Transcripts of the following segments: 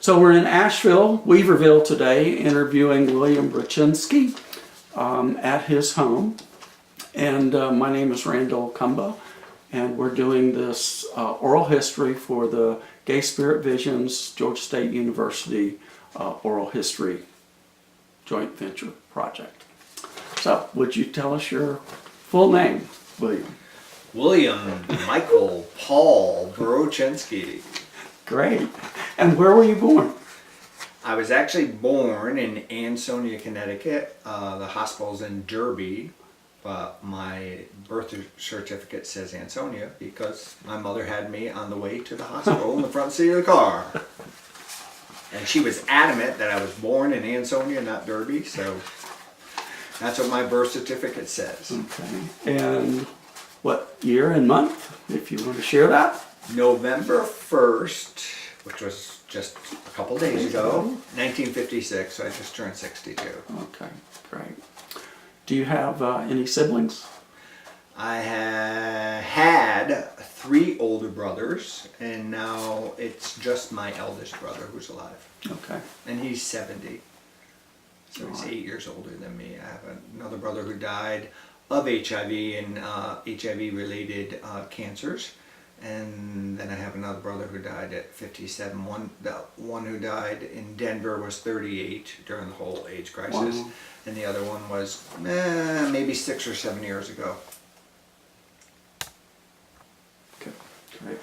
So we're in Asheville, Weaverville today, interviewing William Brochinsky at his home. And my name is Randall Cumba, and we're doing this oral history for the Gay Spirit Visions Georgia State University Oral History Joint Venture Project. So, would you tell us your full name, William? William Michael Paul Brochinsky. Great. And where were you born? I was actually born in Ansonia, Connecticut. The hospital's in Derby, but my birth certificate says Ansonia because my mother had me on the way to the hospital in the front seat of the car. And she was adamant that I was born in Ansonia, not Derby, so that's what my birth certificate says. Okay. And what year and month, if you want to share that? November 1st, which was just a couple days ago, 1956, so I just turned 62. Okay, great. Do you have any siblings? I had 3 older brothers, and now it's just my eldest brother who's alive. Okay. And he's 70, so he's 8 years older than me. I have another brother who died of HIV and HIV-related cancers. And then I have another brother who died at 57. The one who died in Denver was 38 during the whole AIDS crisis. Wow. And the other one was maybe 6 or 7 years ago. Okay, great.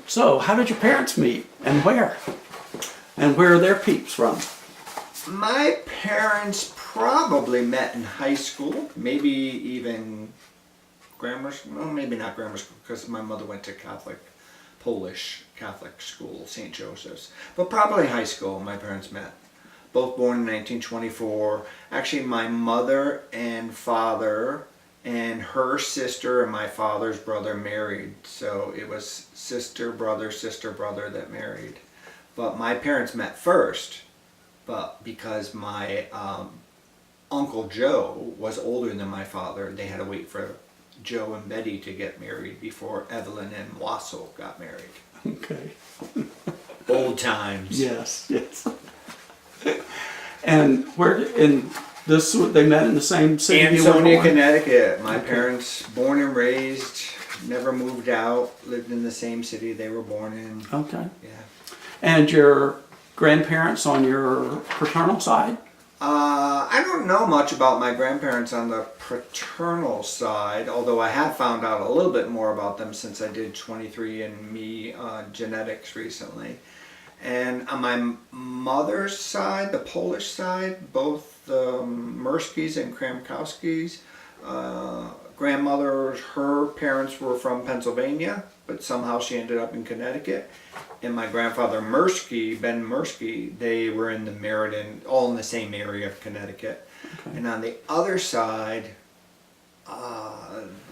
So, how did your parents meet, and where? And where are their peeps from? My parents probably met in high school, maybe even grammar school, well, maybe not grammar school, because my mother went to Polish Catholic school, St. Joseph's. But probably high school, my parents met. Both born in 1924. Actually, my mother and father and her sister and my father's brother married. So it was sister, brother that married. But my parents met first, but because my Uncle Joe was older than my father, they had to wait for Joe and Betty to get married before Evelyn and Wassel got married. Okay. Old times. Yes, yes. And where in this they met in the same city? Ansonia, Connecticut. My parents, born and raised, never moved out, lived in the same city they were born in. Okay. Yeah. And your grandparents on your paternal side? I don't know much about my grandparents on the paternal side, although I have found out a little bit more about them since I did 23andMe genetics recently. And on my mother's side, the Polish side, both the Murskys and Kramkowskis, grandmother, her parents were from Pennsylvania, but somehow she ended up in Connecticut. And my grandfather Mursky, Ben Mursky, they were in the Meriden, all in the same area of Connecticut. Okay. And on the other side,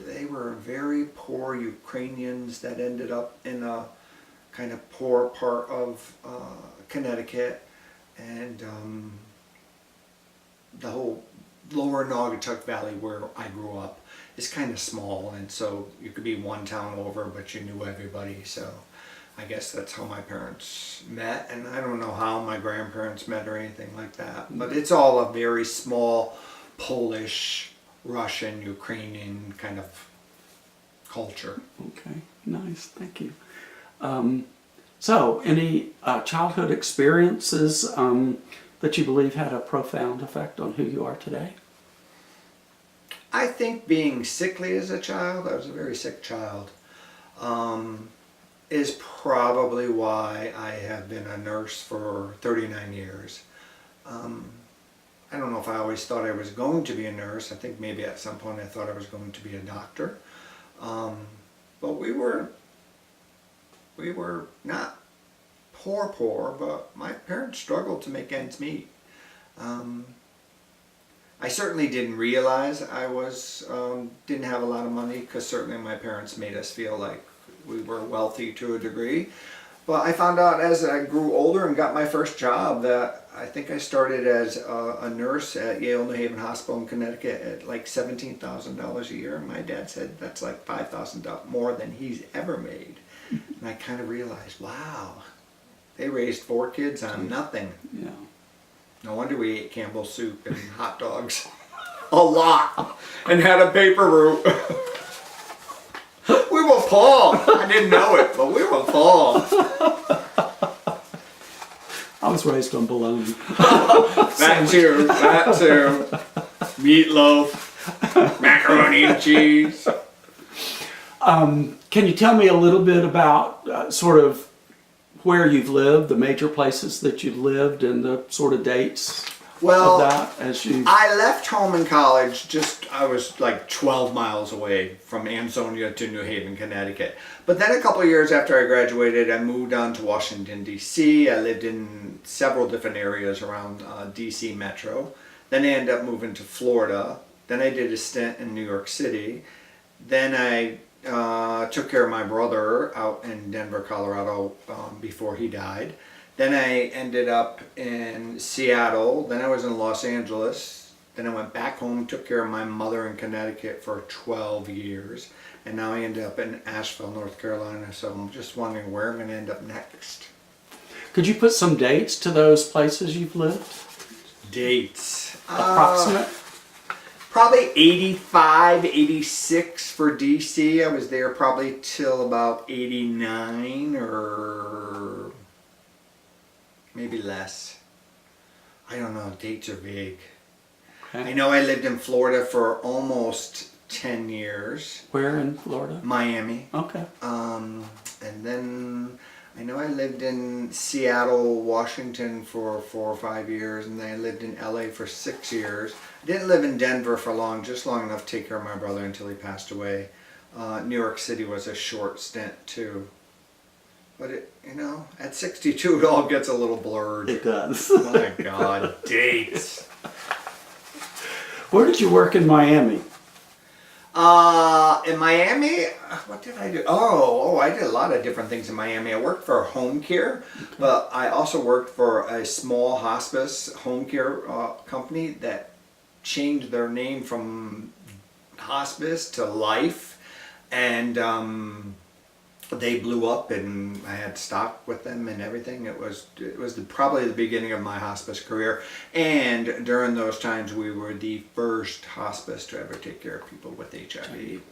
they were very poor Ukrainians that ended up in a kind of poor part of Connecticut. And the whole lower Naugatuck Valley where I grew up is kind of small, and so you could be one town over, but you knew everybody. So I guess that's how my parents met, and I don't know how my grandparents met or anything like that. But it's all a very small Polish, Russian, Ukrainian kind of culture. Okay, nice, thank you. So, any childhood experiences that you believe had a profound effect on who you are today? I think being sickly as a child, I was a very sick child, is probably why I have been a nurse for 39 years. I don't know if I always thought I was going to be a nurse. I think maybe at some point I thought I was going to be a doctor. But we were not poor, but my parents struggled to make ends meet. I certainly didn't realize I didn't have a lot of money, because certainly my parents made us feel like we were wealthy to a degree. But I found out as I grew older and got my first job that I think I started as a nurse at Yale New Haven Hospital in Connecticut at like $17,000 a year. And my dad said that's like $5,000 more than he's ever made. And I kind of realized, wow, They raised 4 kids on nothing. Yeah. No wonder we ate Campbell's soup and hot dogs. A lot. And had a paper route. We were poor. I didn't know it, but we were poor. I was raised on bologna. That too. Meatloaf. Macaroni and cheese. Can you tell me a little bit about sort of where you've lived, the major places that you've lived, and the sort of dates Well, of that as you... I left home in college, I was like 12 miles away from Ansonia to New Haven, Connecticut. But then a couple of years after I graduated, I moved on to Washington, D.C. I lived in several different areas around D.C. Metro. Then I ended up moving to Florida. Then I did a stint in New York City. Then I took care of my brother out in Denver, Colorado before he died. Then I ended up in Seattle. Then I was in Los Angeles. Then I went back home, took care of my mother in Connecticut for 12 years. And now I ended up in Asheville, North Carolina. So I'm just wondering where I'm going to end up next. Could you put some dates to those places you've lived? Dates. Approximate? Probably 85, 86 for DC. I was there probably till about 89 or maybe less. I don't know, dates are vague. Okay. I know I lived in Florida for almost 10 years. Where in Florida? Miami. Okay. And then I know I lived in Seattle, Washington for 4 or 5 years, and then I lived in LA for 6 years. I didn't live in Denver for long, just long enough to take care of my brother until he passed away. New York City was a short stint too. But it, at 62 it all gets a little blurred. It does. My God, dates. Where did you work in Miami? In Miami, what did I do? Oh, I did a lot of different things in Miami. I worked for home care, but I also worked for a small hospice home care company that changed their name from hospice to life, and they blew up, and I had stock with them and everything. It was probably the beginning of my hospice career, and during those times we were the first hospice to ever take care of people with HIV.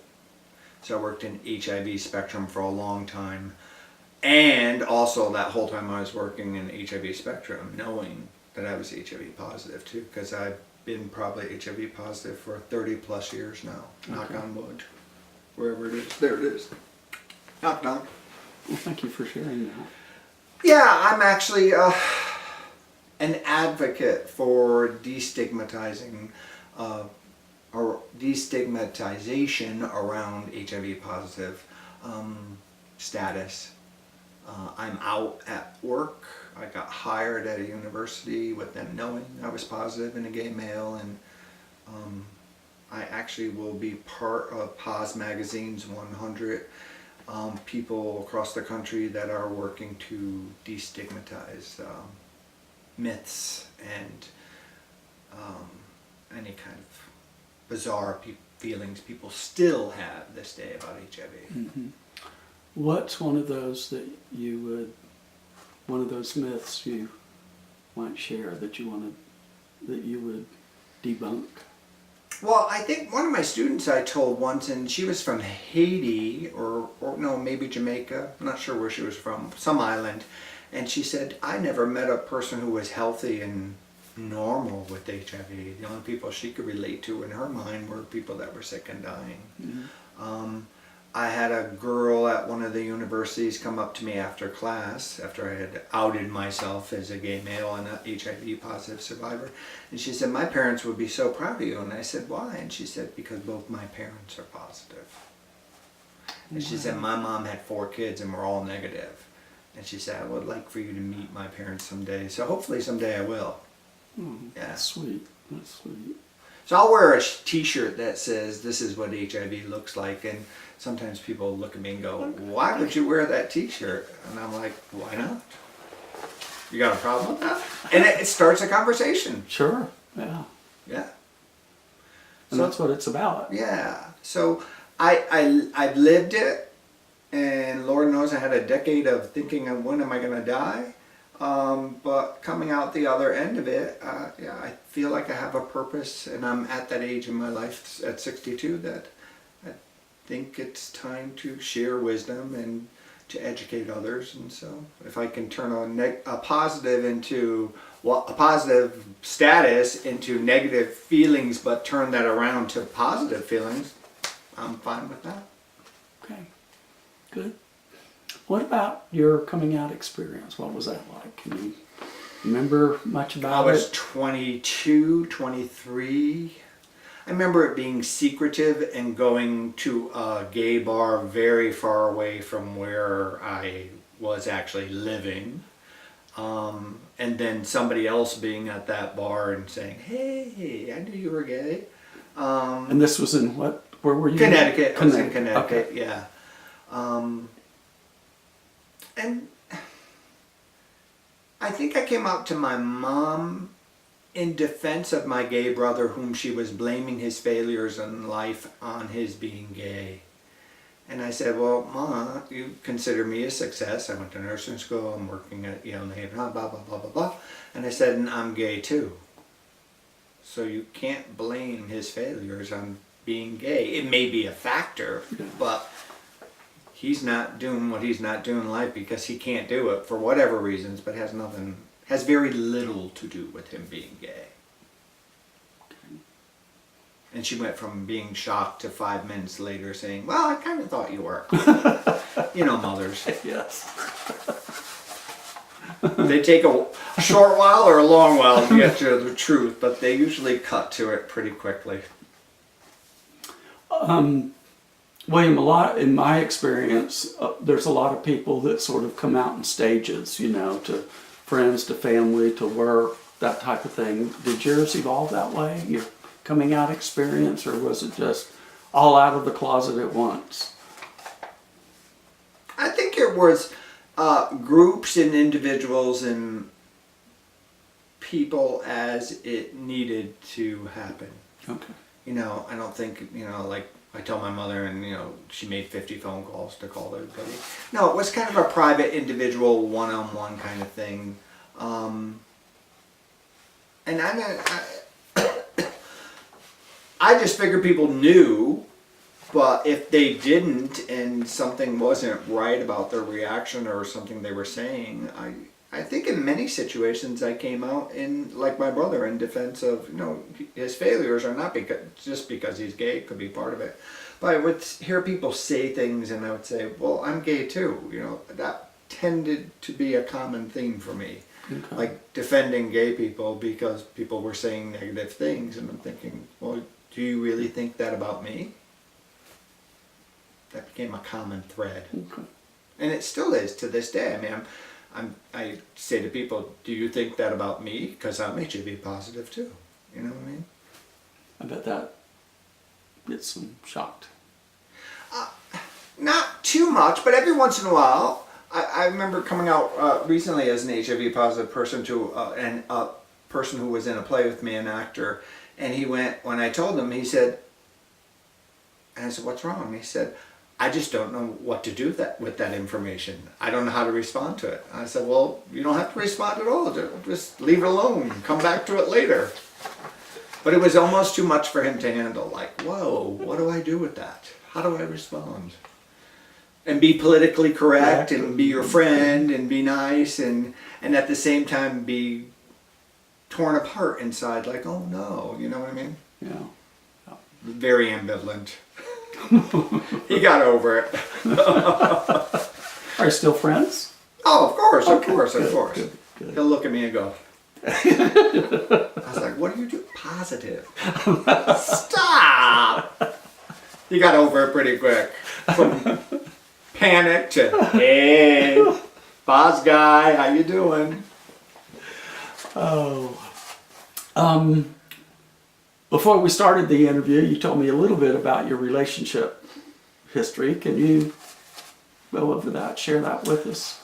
So I worked in HIV spectrum for a long time, and also that whole time I was working in HIV spectrum knowing that I was HIV positive too, because I've been probably HIV positive for 30 plus years now. Knock on wood. Wherever it is, there it is. Knock, knock. Well, thank you for sharing that. Yeah, I'm actually an advocate for destigmatizing or destigmatization around HIV positive status. I'm out at work. I got hired at a university with them knowing I was positive and a gay male, and I actually will be part of Paz Magazine's 100 people across the country that are working to destigmatize myths and any kind of bizarre feelings people still have this day about HIV. Mm-hmm. What's one of those myths you might share that you would debunk? Well, I think one of my students I told once, and she was from Haiti, or no, maybe Jamaica, I'm not sure where she was from, some island, and she said, I never met a person who was healthy and normal with HIV. The only people she could relate to in her mind were people that were sick and dying. Mm-hmm. I had a girl at one of the universities come up to me after class, after I had outed myself as a gay male and an HIV positive survivor, and she said, my parents would be so proud of you. And I said, why? And she said, because both my parents are positive. And she said, my mom had 4 kids and we're all negative. And she said, I would like for you to meet my parents someday. So hopefully someday I will. Oh, yeah. That's sweet. That's sweet. So I'll wear a t-shirt that says, this is what HIV looks like. And sometimes people look at me and go, why would you wear that t-shirt? And I'm like, why not? You got a problem with that? And it starts a conversation. Sure. Yeah. Yeah. And that's what it's about. Yeah. So I've lived it, and Lord knows I had a decade of thinking of when am I going to die. But coming out the other end of it, yeah, I feel like I have a purpose, and I'm at that age in my life at 62 that I think it's time to share wisdom and to educate others. And so if I can turn a positive into, well, a positive status into negative feelings, but turn that around to positive feelings, I'm fine with that. Okay, good. What about your coming out experience? What was that like? Can you remember much I about was it? 22, 23. I remember it being secretive and going to a gay bar very far away from where I was actually living. And then somebody else being at that bar and saying, "Hey, I knew you were gay." And this was in what? Where were you? Connecticut. I was in Connecticut. Connecticut, Okay. yeah. And I think I came out to my mom in defense of my gay brother, whom she was blaming his failures in life on his being gay. And I said, "Well, Ma, you consider me a success. I went to nursing school. I'm working at Yale, blah, blah, blah, blah, blah, blah." And I said, "And I'm gay too. So you can't blame his failures on being gay. It may be a factor, but he's not doing what he's not doing in life because he can't do it for whatever reasons, but has very little to do with him being gay." And she went from being shocked to 5 minutes later saying, "Well, I kind of thought you were." You know, mothers. Yes. They take a short while or a long while to get to the truth, but they usually cut to it pretty quickly. William, in my experience, there's a lot of people that sort of come out in stages, to friends, to family, to work, that type of thing. Did yours evolve that way, your coming out experience, or was it just all out of the closet at once? I think it was groups and individuals and people as it needed to happen. Okay. I don't think, like I tell my mother and, she made 50 phone calls to call everybody. No, it was kind of a private, individual, one-on-one kind of thing. And I just figured people knew, but if they didn't and something wasn't right about their reaction or something they were saying, I think in many situations I came out in, like my brother, in defense of, his failures are not just because he's gay, it could be part of it. But I would hear people say things and I would say, "Well, I'm gay too." That tended to be a common theme for me. Okay. Like defending gay people because people were saying negative things, and I'm thinking, well, do you really think that about me? That became a common thread. Okay. And it still is to this day. I mean, I say to people, "Do you think that about me? Because I'm HIV positive too." You know what I mean? I bet that gets them shocked. Not too much, but every once in a while. I remember coming out recently as an HIV positive person to a person who was in a play with me, an actor, and he went, when I told him, he said, and I said, "What's wrong?" He said, "I just don't know what to do with that information. I don't know how to respond to it." I said, "Well, you don't have to respond at all. Just leave it alone. Come back to it later." But it was almost too much for him to handle. Like, whoa, what do I do with that? How do I respond? And be politically correct and be your friend and be nice and at the same time be torn apart inside, like, oh no, you know what I mean? Yeah. Very ambivalent. He got over it. Are you still friends? Oh, of course, Okay, of course. good. He'll look at me and go. I was like, "What do you do?" "Positive." Stop! He got over it pretty quick. From panic to, "Hey, boss guy, how you doing?" Oh. Before we started the interview, you told me a little bit about your relationship history. Can you go over that, share that with us?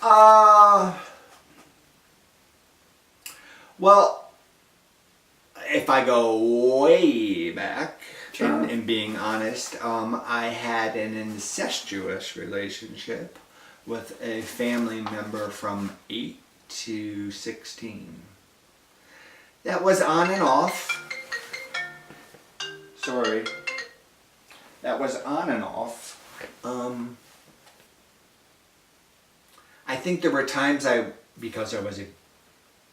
Well, if I go way back, Sure. in being honest, I had an incestuous relationship with a family member from to 16. That was on and off. Sorry. That was on and off. I think there were times because I was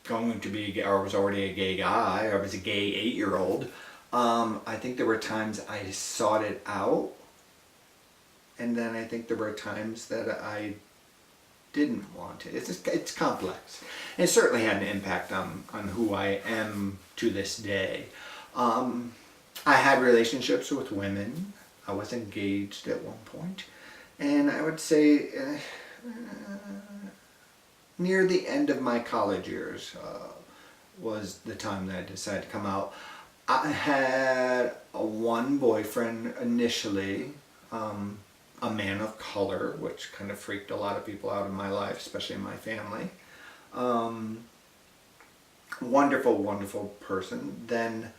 going to be, or I was already a gay guy, I was a gay 8-year-old. I think there were times I sought it out, and then I think there were times that I didn't want it. It's complex. And it certainly had an impact on who I am to this day. I had relationships with women. I was engaged at one point. And I would say near the end of my college years was the time that I decided to come out. I had one boyfriend initially, a man of color, which kind of freaked a lot of people out in my life, especially in my family. Wonderful, wonderful person. Then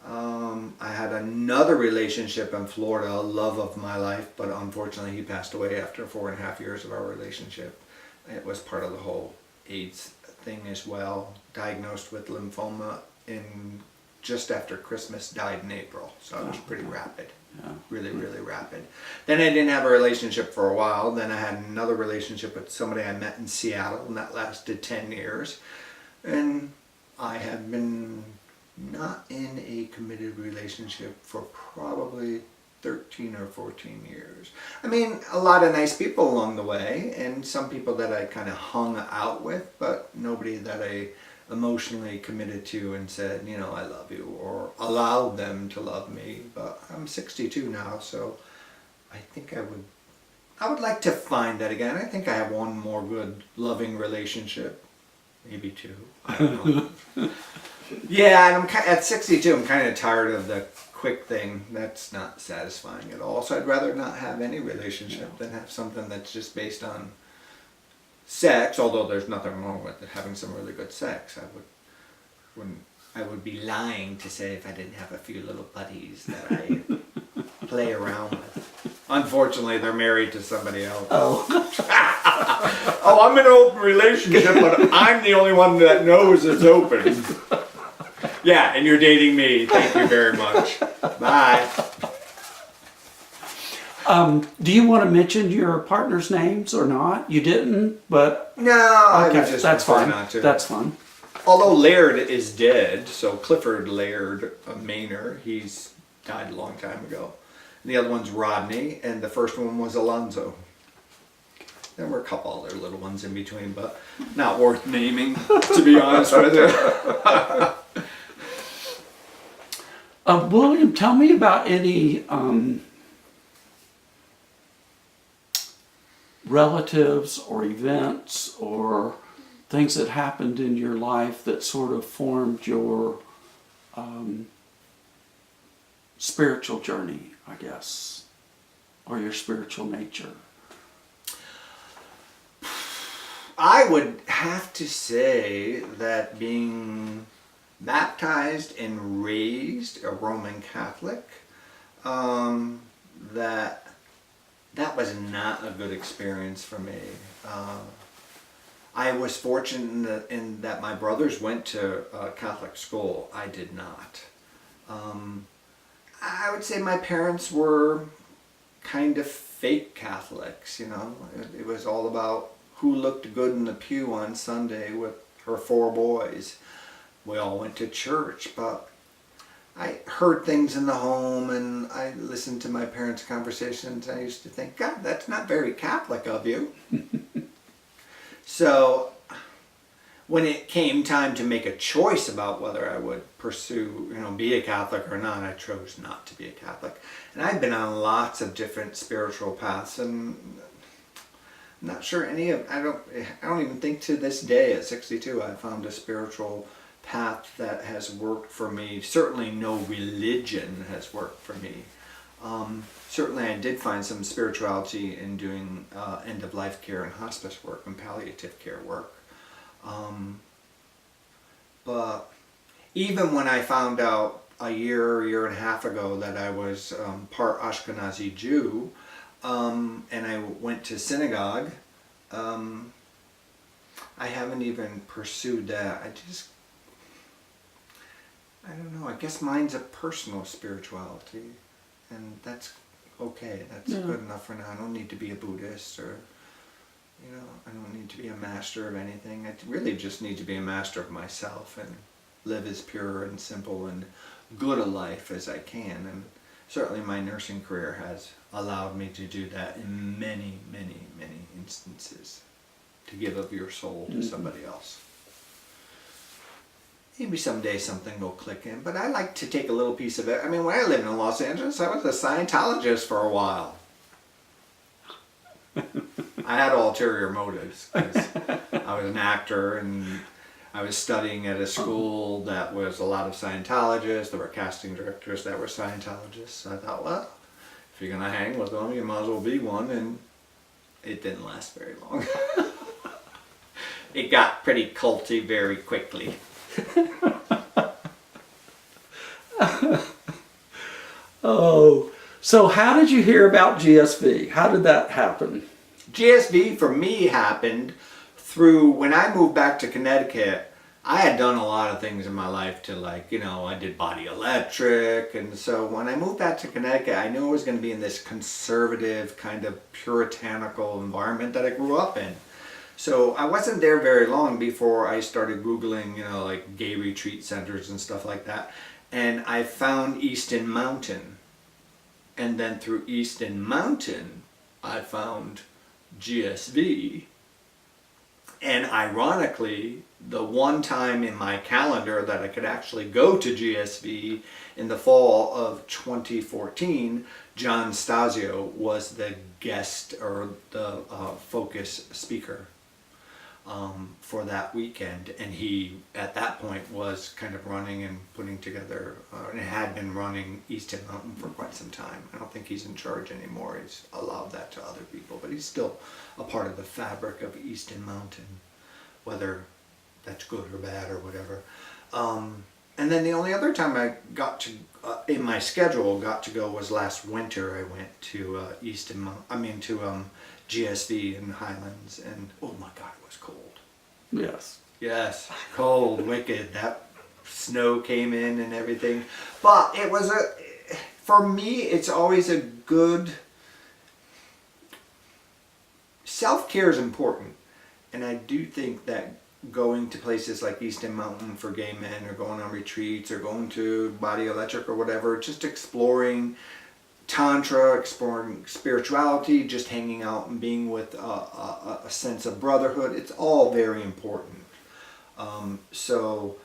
I had another relationship in Florida, love of my life, but unfortunately he passed away after 4.5 years of our relationship. It was part of the whole AIDS thing as well. Diagnosed with lymphoma in just after Christmas, died in April. So it was pretty rapid. Yeah. Really, really rapid. Then I didn't have a relationship for a while. Then I had another relationship with somebody I met in Seattle, and that lasted 10 years. And I have been not in a committed relationship for probably 13 or 14 years. I mean, a lot of nice people along the way, and some people that I kind of hung out with, but nobody that I emotionally committed to and said, you know, I love you, or allowed them to love me. But I'm 62 now, so I think I would like to find that again. I think I have one more good loving relationship, maybe two, I don't know. Yeah, and at 62 I'm kind of tired of the quick thing. That's not satisfying at all. So I'd rather not have any relationship than have something that's just based on sex, although there's nothing wrong with it, having some really good sex. I would be lying to say if I didn't have a few little buddies that I play around with. Unfortunately, they're married to somebody else. Oh. Oh, I'm in an open relationship, but I'm the only one that knows it's open. Yeah, and you're dating me. Thank you very much. Bye. Do you want to mention your partner's names or not? You didn't, but no, okay, I would just that's prefer fine. not to. That's fine. Although Laird is dead, so Clifford Laird of Maynor, he's died a long time ago. And the other one's Rodney, and the first one was Alonzo. There were a couple other little ones in between, but not worth naming, to be honest with you. William, tell me about any relatives or events or things that happened in your life that sort of formed your spiritual journey, I guess, or your spiritual nature. I would have to say that being baptized and raised a Roman Catholic, that was not a good experience for me. I was fortunate in that my brothers went to Catholic school. I did not. I would say my parents were kind of fake Catholics, you know. It was all about who looked good in the pew on Sunday with her 4 boys. We all went to church, but I heard things in the home and I listened to my parents' conversations. I used to think, God, that's not very Catholic of you. So when it came time to make a choice about whether I would pursue, you know, be a Catholic or not, I chose not to be a Catholic. And I've been on lots of different spiritual paths, and I'm not sure any of, I don't even think to this day at 62 I found a spiritual path that has worked for me. Certainly no religion has worked for me. Certainly I did find some spirituality in doing end-of-life care and hospice work and palliative care work. But even when I found out a year and a half ago that I was part Ashkenazi Jew, and I went to synagogue, I haven't even pursued that. I don't know. I guess mine's a personal spirituality, and that's okay. That's good enough for now. I don't need to be a Buddhist, or I don't need to be a master of anything. I really just need to be a master of myself and live as pure and simple and good a life as I can. And certainly my nursing career has allowed me to do that in many, many, many instances, to give of your soul to somebody else. Maybe someday something will click in, but I like to take a little piece of it. I mean, when I lived in Los Angeles, I was a Scientologist for a while. I had ulterior motives, because I was an actor and I was studying at a school that was a lot of Scientologists. There were casting directors that were Scientologists. So I thought, well, if you're going to hang with them, you might as well be one. And it didn't last very long. It got pretty culty very quickly. Oh, so how did you hear about GSV? How did that happen? GSV for me happened through when I moved back to Connecticut. I had done a lot of things in my life to I did Body Electric, and so when I moved back to Connecticut, I knew I was going to be in this conservative kind of puritanical environment that I grew up in. So I wasn't there very long before I started Googling, gay retreat centers and stuff like that. And I found Easton Mountain. And then through Easton Mountain, I found GSV. And ironically, the one time in my calendar that I could actually go to GSV in the fall of 2014, John Stasio was the guest or the focus speaker for that weekend, and he at that point was kind of running and putting together and had been running Easton Mountain for quite some time. I don't think he's in charge anymore. He's allowed that to other people, but he's still a part of the fabric of Easton Mountain, whether that's good or bad or whatever. And then the only other time I got to in my schedule got to go was last winter. I went to GSV in Highlands, and oh my God, it was cold. Yes, cold, wicked. That snow came in and everything, but it was for me, it's always a good. Self-care is important, and I do think that going to places like Easton Mountain for gay men, or going on retreats, or going to Body Electric or whatever, just exploring Tantra, exploring spirituality, just hanging out and being with a sense of brotherhood, it's all very important. So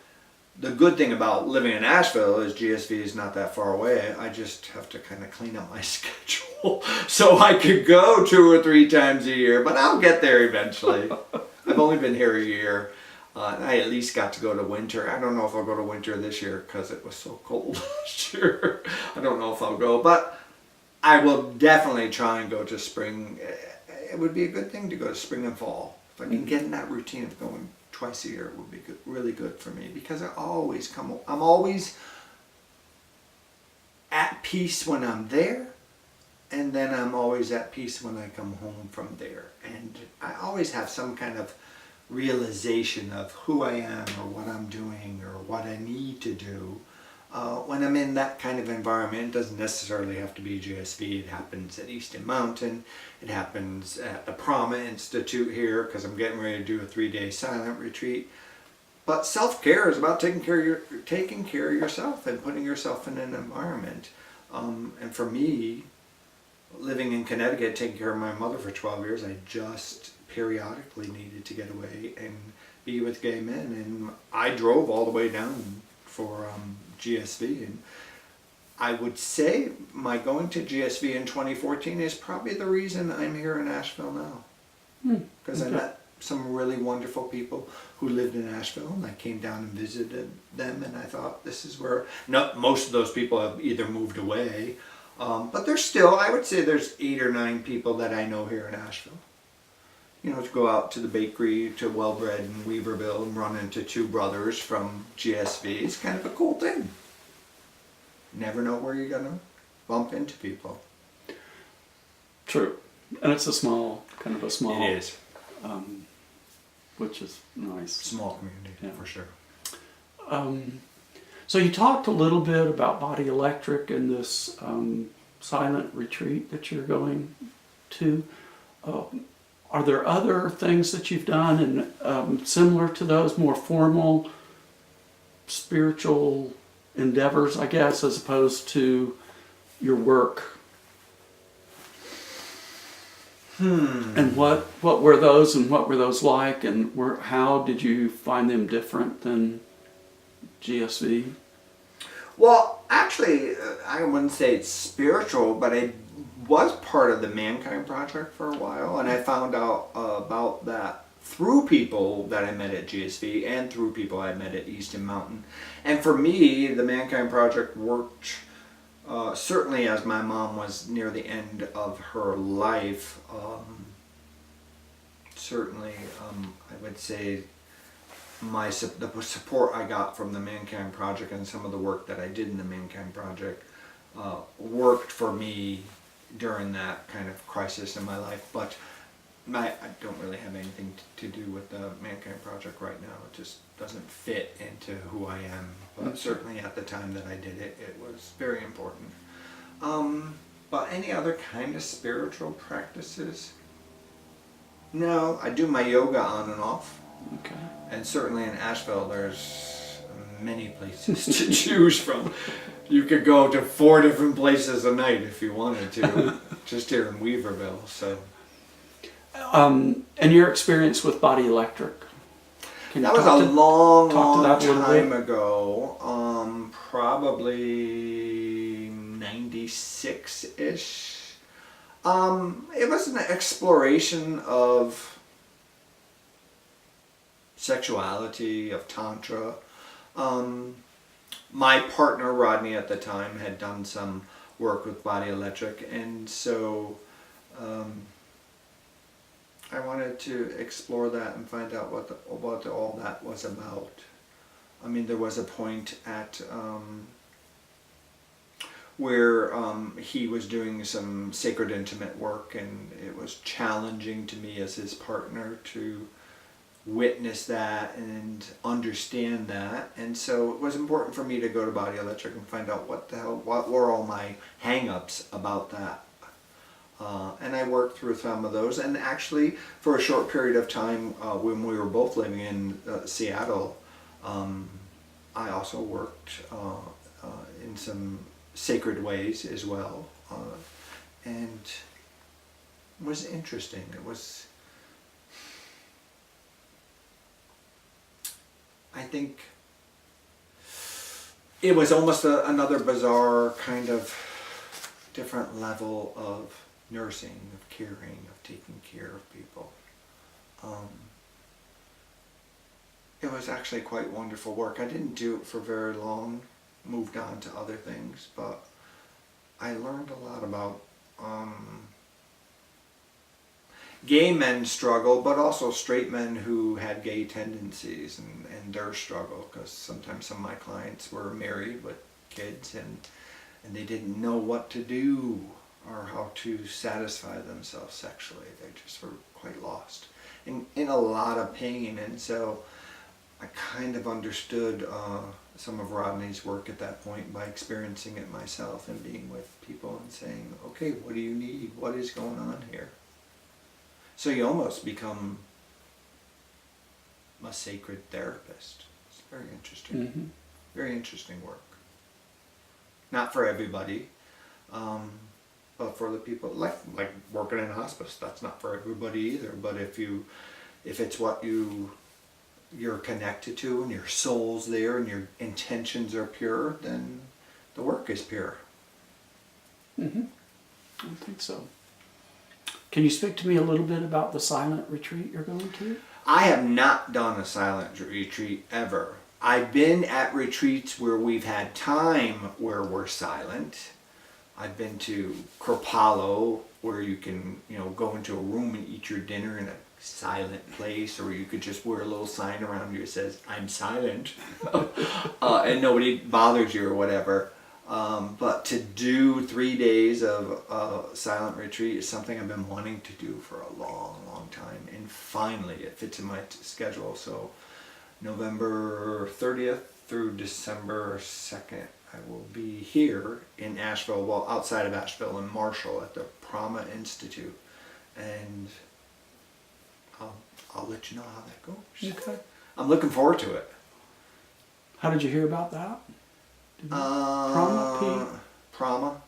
the good thing about living in Asheville is GSV is not that far away. I just have to kind of clean up my schedule so I could go 2 or 3 times a year, but I'll get there eventually. I've only been here a year. I at least got to go to winter. I don't know if I'll go to winter this year because it was so cold last year. I don't know if I'll go, but I will definitely try and go to spring. It would be a good thing to go to spring and fall. If I can get in that routine of going twice a year, it would be good, really good for me, because I'm always at peace when I'm there, and then I'm always at peace when I come home from there. And I always have some kind of realization of who I am, or what I'm doing, or what I need to do. When I'm in that kind of environment, it doesn't necessarily have to be GSV. It happens at Easton Mountain. It happens at the Prama Institute here, because I'm getting ready to do a 3-day silent retreat. But self-care is about taking care of yourself and putting yourself in an environment. And for me, living in Connecticut, taking care of my mother for 12 years, I just periodically needed to get away and be with gay men. And I drove all the way down for GSV, and I would say my going to GSV in 2014 is probably the reason I'm here in Asheville now, because I met some really wonderful people who lived in Asheville, and I came down and visited them, and I thought, this is where most of those people have either moved away, but there's still, I would say there's 8 or 9 people that I know here in Asheville. To go out to the bakery, to Wellbred in Weaverville, and run into 2 brothers from GSV. It's kind of a cool thing. Never know where you're going to bump into people. True. And it's kind of a small It is. which is nice. Small community, Yeah. for sure. So you talked a little bit about Body Electric and this silent retreat that you're going to. Are there other things that you've done and similar to those, more formal spiritual endeavors, I guess, as opposed to your work? And what were those, and what were those like, and how did you find them different than GSV? Well, actually, I wouldn't say it's spiritual, but I was part of the Mankind Project for a while, and I found out about that through people that I met at GSV and through people I met at Easton Mountain. And for me, the Mankind Project worked certainly as my mom was near the end of her life. I would say the support I got from the Mankind Project and some of the work that I did in the Mankind Project worked for me during that kind of crisis in my life. But I don't really have anything to do with the Mankind Project right now. It just doesn't fit into who I am. But certainly at the time that I did it, it was very important. But any other kind of spiritual practices? No, I do my yoga on and off. Okay. And certainly in Asheville, there's many places to choose from. You could go to 4 different places a night if you wanted to, just here in Weaverville. So. And your experience with Body Electric? That was a long time bit? ago. Probably 96-ish. It was an exploration of sexuality, of Tantra. My partner, Rodney, at the time had done some work with Body Electric, and so I wanted to explore that and find out what all that was about. I mean, there was a point at where he was doing some sacred intimate work, and it was challenging to me as his partner to witness that and understand that. And so it was important for me to go to Body Electric and find out what were all my hang-ups about that. And I worked through some of those, and actually for a short period of time when we were both living in Seattle, I also worked in some sacred ways as well, and it was interesting. I think it was almost another bizarre kind of different level of nursing, of caring, of taking care of people. It was actually quite wonderful work. I didn't do it for very long, moved on to other things, but I learned a lot about gay men's struggle, but also straight men who had gay tendencies and their struggle, because sometimes some of my clients were married with kids and they didn't know what to do or how to satisfy themselves sexually. They just were quite lost in a lot of pain. And so I kind of understood some of Rodney's work at that point by experiencing it myself and being with people and saying, okay, what do you need? What is going on here? So you almost become a sacred therapist. It's very interesting. Mm-hmm. Very interesting work. Not for everybody, but for the people, like working in hospice, that's not for everybody either. But if it's what you're connected to and your soul's there and your intentions are pure, then the work is pure. Mm-hmm. I think so. Can you speak to me a little bit about the silent retreat you're going to? I have not done a silent retreat ever. I've been at retreats where we've had time where we're silent. I've been to Kripalu, where you can, go into a room and eat your dinner in a silent place, or you could just wear a little sign around you that says, "I'm silent," and nobody bothers you or whatever. But to do 3 days of silent retreat is something I've been wanting to do for a long, long time. And finally it fits in my schedule. So November 30th through December 2nd, I will be here in Asheville, well, outside of Asheville in Marshall at the Prama Institute. And I'll let you know how that goes. Okay. I'm looking forward to it. How did you hear about that? Prama? Prama.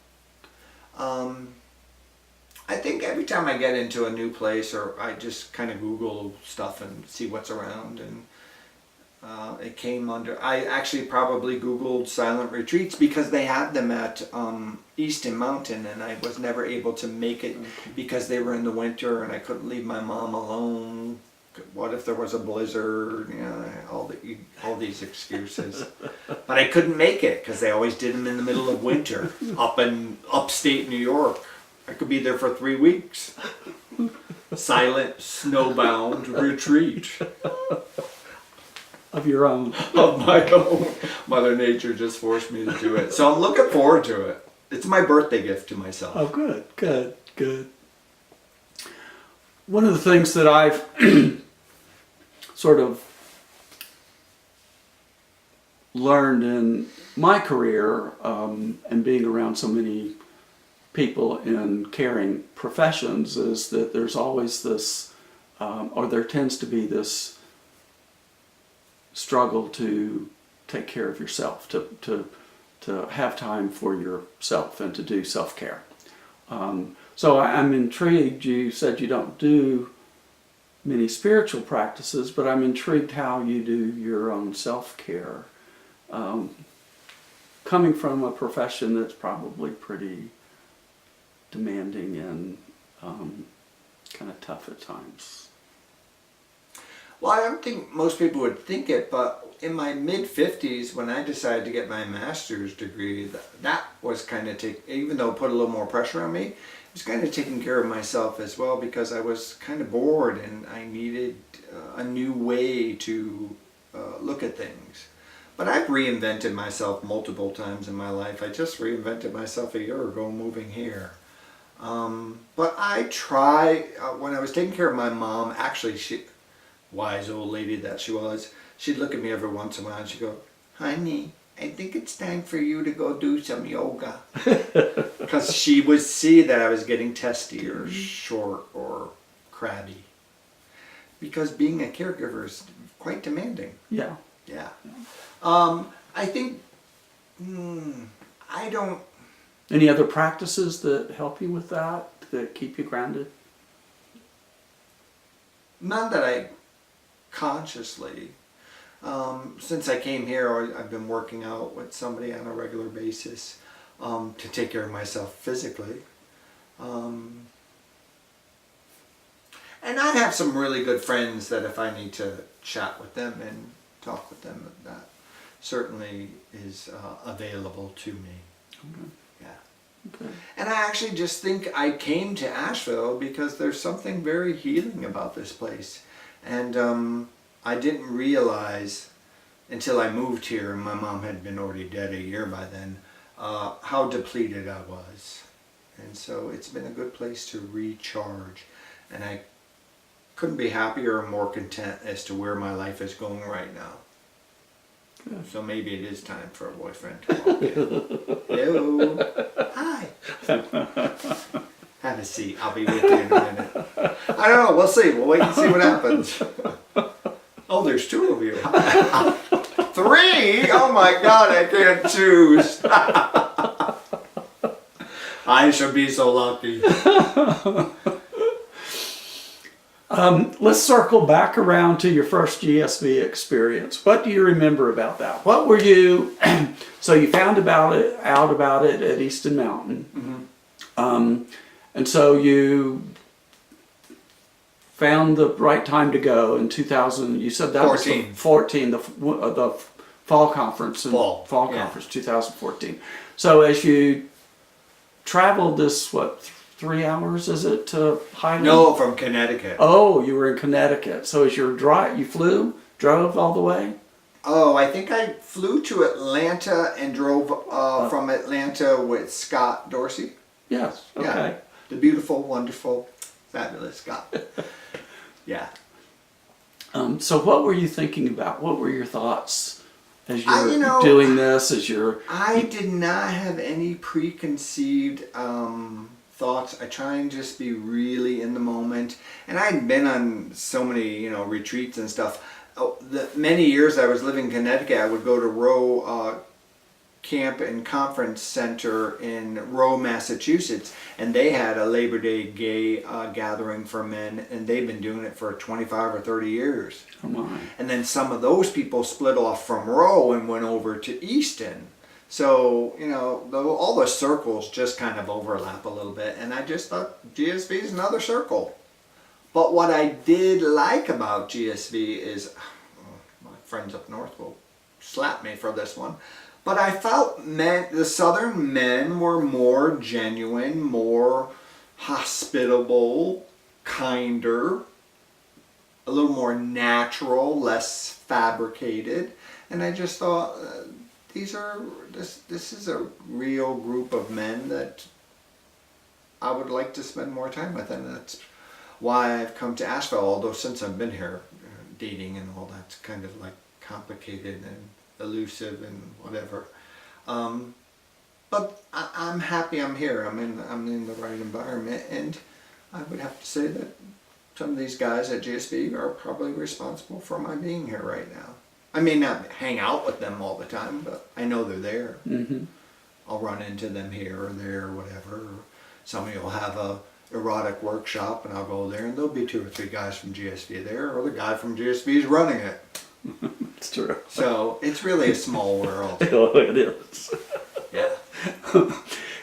I think every time I get into a new place, or I just kind of Google stuff and see what's around, and it came under. I actually probably Googled silent retreats because they had them at Easton Mountain, and I was never able to make it because they were in the winter, and I couldn't leave my mom alone. What if there was a blizzard? You know, all these excuses. But I couldn't make it because they always did them in the middle of winter up in upstate New York. I could be there for 3 weeks. Silent, snowbound retreat. Of your own. Of my own. Mother Nature just forced me to do it. So I'm looking forward to it. It's my birthday gift to myself. Oh, good. One of the things that I've sort of learned in my career, and being around so many people in caring professions, is that there's always this, or there tends to be this struggle to take care of yourself, to have time for yourself and to do self-care. So I'm intrigued. You said you don't do many spiritual practices, but I'm intrigued how you do your own self-care. Coming from a profession that's probably pretty demanding and kind of tough at times. Well, I don't think most people would think it, but in my mid-50s, when I decided to get my master's degree, that was kind of even though it put a little more pressure on me, it was kind of taking care of myself as well, because I was kind of bored and I needed a new way to look at things. But I've reinvented myself multiple times in my life. I just reinvented myself a year ago moving here. But I try, when I was taking care of my mom, actually, she, wise old lady that she was, she'd look at me every once in a while and she'd go, "Honey, I think it's time for you to go do some yoga." Because she would see that I was getting testy or short or crabby. Because being a caregiver is quite demanding. Yeah. Yeah. I think, I don't... Any other practices that help you with that keep you grounded? None that I consciously. Since I came here, I've been working out with somebody on a regular basis to take care of myself physically. And I have some really good friends that if I need to chat with them and talk with them, that certainly is available to me. Okay. Yeah. Okay. And I actually just think I came to Asheville because there's something very healing about this place. And I didn't realize until I moved here, and my mom had been already dead a year by then, how depleted I was. And so it's been a good place to recharge. And I couldn't be happier or more content as to where my life is going right now. Good. So maybe it is time for a boyfriend to walk in. Hello. Hi. Have a seat. I'll be with you in a minute. I don't know. We'll see. We'll wait and see what happens. Oh, there's 2 of you. 3? Oh my God, I can't choose. I should be so lucky. Let's circle back around to your first GSV experience. What do you remember about that? What were you, so you found out about it at Easton Mountain. Mm-hmm. And so you found the right time to go in 2000, you said that 14. was 14, the fall conference. Fall conference, 2014. So as you traveled this, 3 hours, is it, to Highland? No, from Connecticut. Oh, you were in Connecticut. So as you drove all the way? Oh, I think I flew to Atlanta and drove from Atlanta with Scott Dorsey. Yes. Okay. Yeah, the beautiful, wonderful, fabulous Scott. Yeah. So what were you thinking about? What were your thoughts as you're you know, doing this? As you're I did not have any preconceived thoughts. I try and just be really in the moment. And I had been on so many, retreats and stuff. The many years I was living in Connecticut, I would go to Row Camp and Conference Center in Row, Massachusetts, and they had a Labor Day gay gathering for men, and they've been doing it for 25 or 30 years. come on. And then some of those people split off from Row and went over to Easton. So, all the circles just kind of overlap a little bit, and I just thought GSV is another circle. But what I did like about GSV is, my friends up north will slap me for this one, but I felt the Southern men were more genuine, more hospitable, kinder, a little more natural, less fabricated, and I just thought this is a real group of men that I would like to spend more time with, and that's why I've come to Asheville, although since I've been here, dating and all that's kind of like complicated and elusive and whatever. But I'm happy I'm here. I'm in the right environment, and I would have to say that some of these guys at GSB are probably responsible for my being here right now. I may not hang out with them all the time, but I know they're there. Mm-hmm. I'll run into them here or there or whatever. Or somebody will have a erotic workshop and I'll go there and there'll be 2 or 3 guys from GSB there, or the guy from GSB is running it. It's true. So it's really a small world. Oh, it is. Yeah.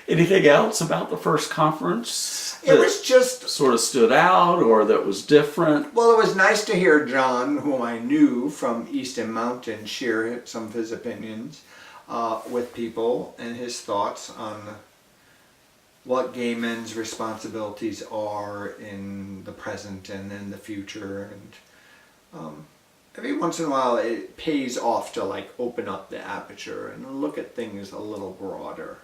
Anything else about the first conference It was just, sort of stood out or that was different? well, it was nice to hear John, whom I knew from Easton Mountain, share some of his opinions with people and his thoughts on what gay men's responsibilities are in the present and in the future. And every once in a while it pays off to like open up the aperture and look at things a little broader.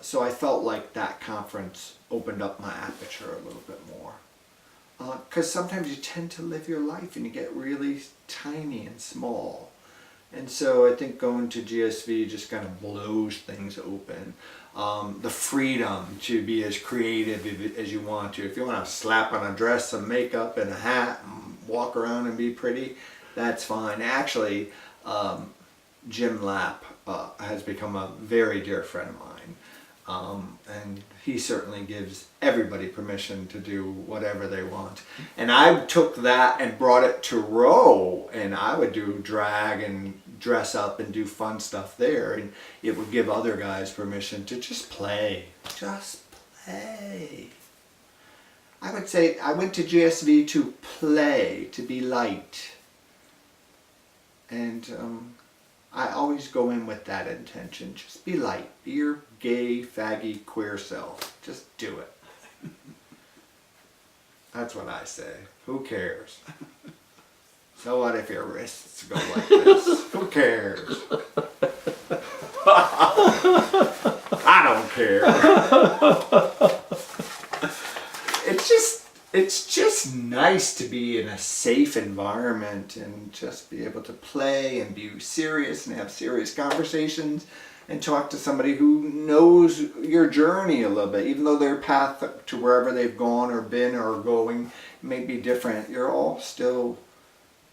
So I felt like that conference opened up my aperture a little bit more. Because sometimes you tend to live your life and you get really tiny and small. And so I think going to GSV just kind of blows things open. The freedom to be as creative as you want to. If you want to slap on a dress, some makeup and a hat and walk around and be pretty, that's fine. Actually, Jim Lapp has become a very dear friend of mine. And he certainly gives everybody permission to do whatever they want. And I took that and brought it to Row, and I would do drag and dress up and do fun stuff there, and it would give other guys permission to just play. Just play. I would say I went to GSV to play, to be light. And I always go in with that intention. Just be light. Be your gay, faggy, queer self. Just do it. That's what I say. Who cares? So what if your wrists go like this? Who cares? I don't care. It's just nice to be in a safe environment and just be able to play and be serious and have serious conversations and talk to somebody who knows your journey a little bit. Even though their path to wherever they've gone or been or going may be different, you're all still,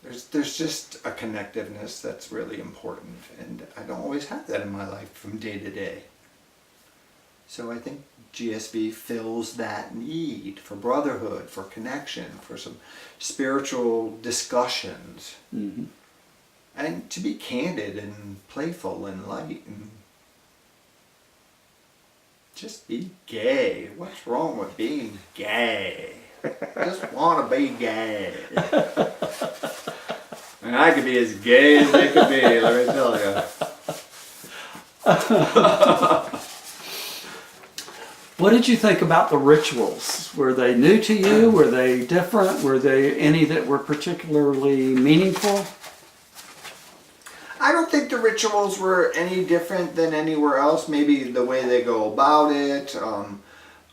there's just a connectiveness that's really important, and I don't always have that in my life from day to day. So I think GSV fills that need for brotherhood, for connection, for some spiritual discussions. Mm-hmm. And to be candid and playful and light and just be gay. What's wrong with being gay? Just want to be gay. And I could be as gay as they could be, let me tell you. What did you think about the rituals? Were they new to you? Were they different? Were they any that were particularly meaningful? I don't think the rituals were any different than anywhere else. Maybe the way they go about it,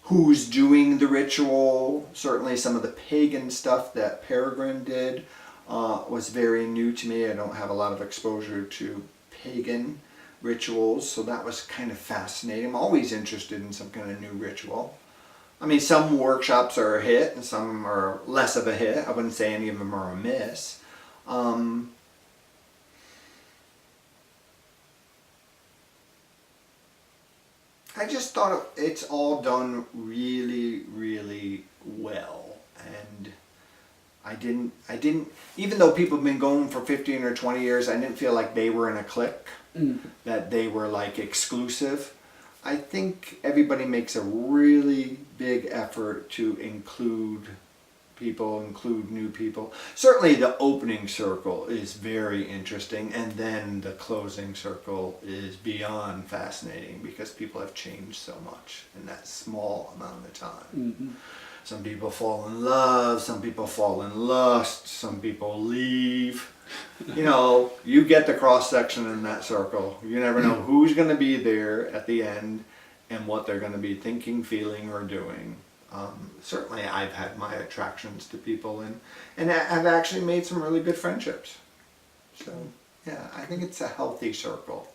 who's doing the ritual. Certainly some of the pagan stuff that Peregrine did was very new to me. I don't have a lot of exposure to pagan rituals, so that was kind of fascinating. I'm always interested in some kind of new ritual. I mean, some workshops are a hit and some are less of a hit. I wouldn't say any of them are a miss. I just thought it's all done really, really well. And I didn't, even though people have been going for 15 or 20 years, I didn't feel like they were in a clique, that they were like exclusive. I think everybody makes a really big effort to include people, include new people. Certainly the opening circle is very interesting, and then the closing circle is beyond fascinating because people have changed so much in that small amount of time. Some people fall in love, some people fall in lust, some people leave. You know, you get the cross section in that circle. You never know who's going to be there at the end and what they're going to be thinking, feeling, or doing. Certainly I've had my attractions to people, and I've actually made some really good friendships. So yeah, I think it's a healthy circle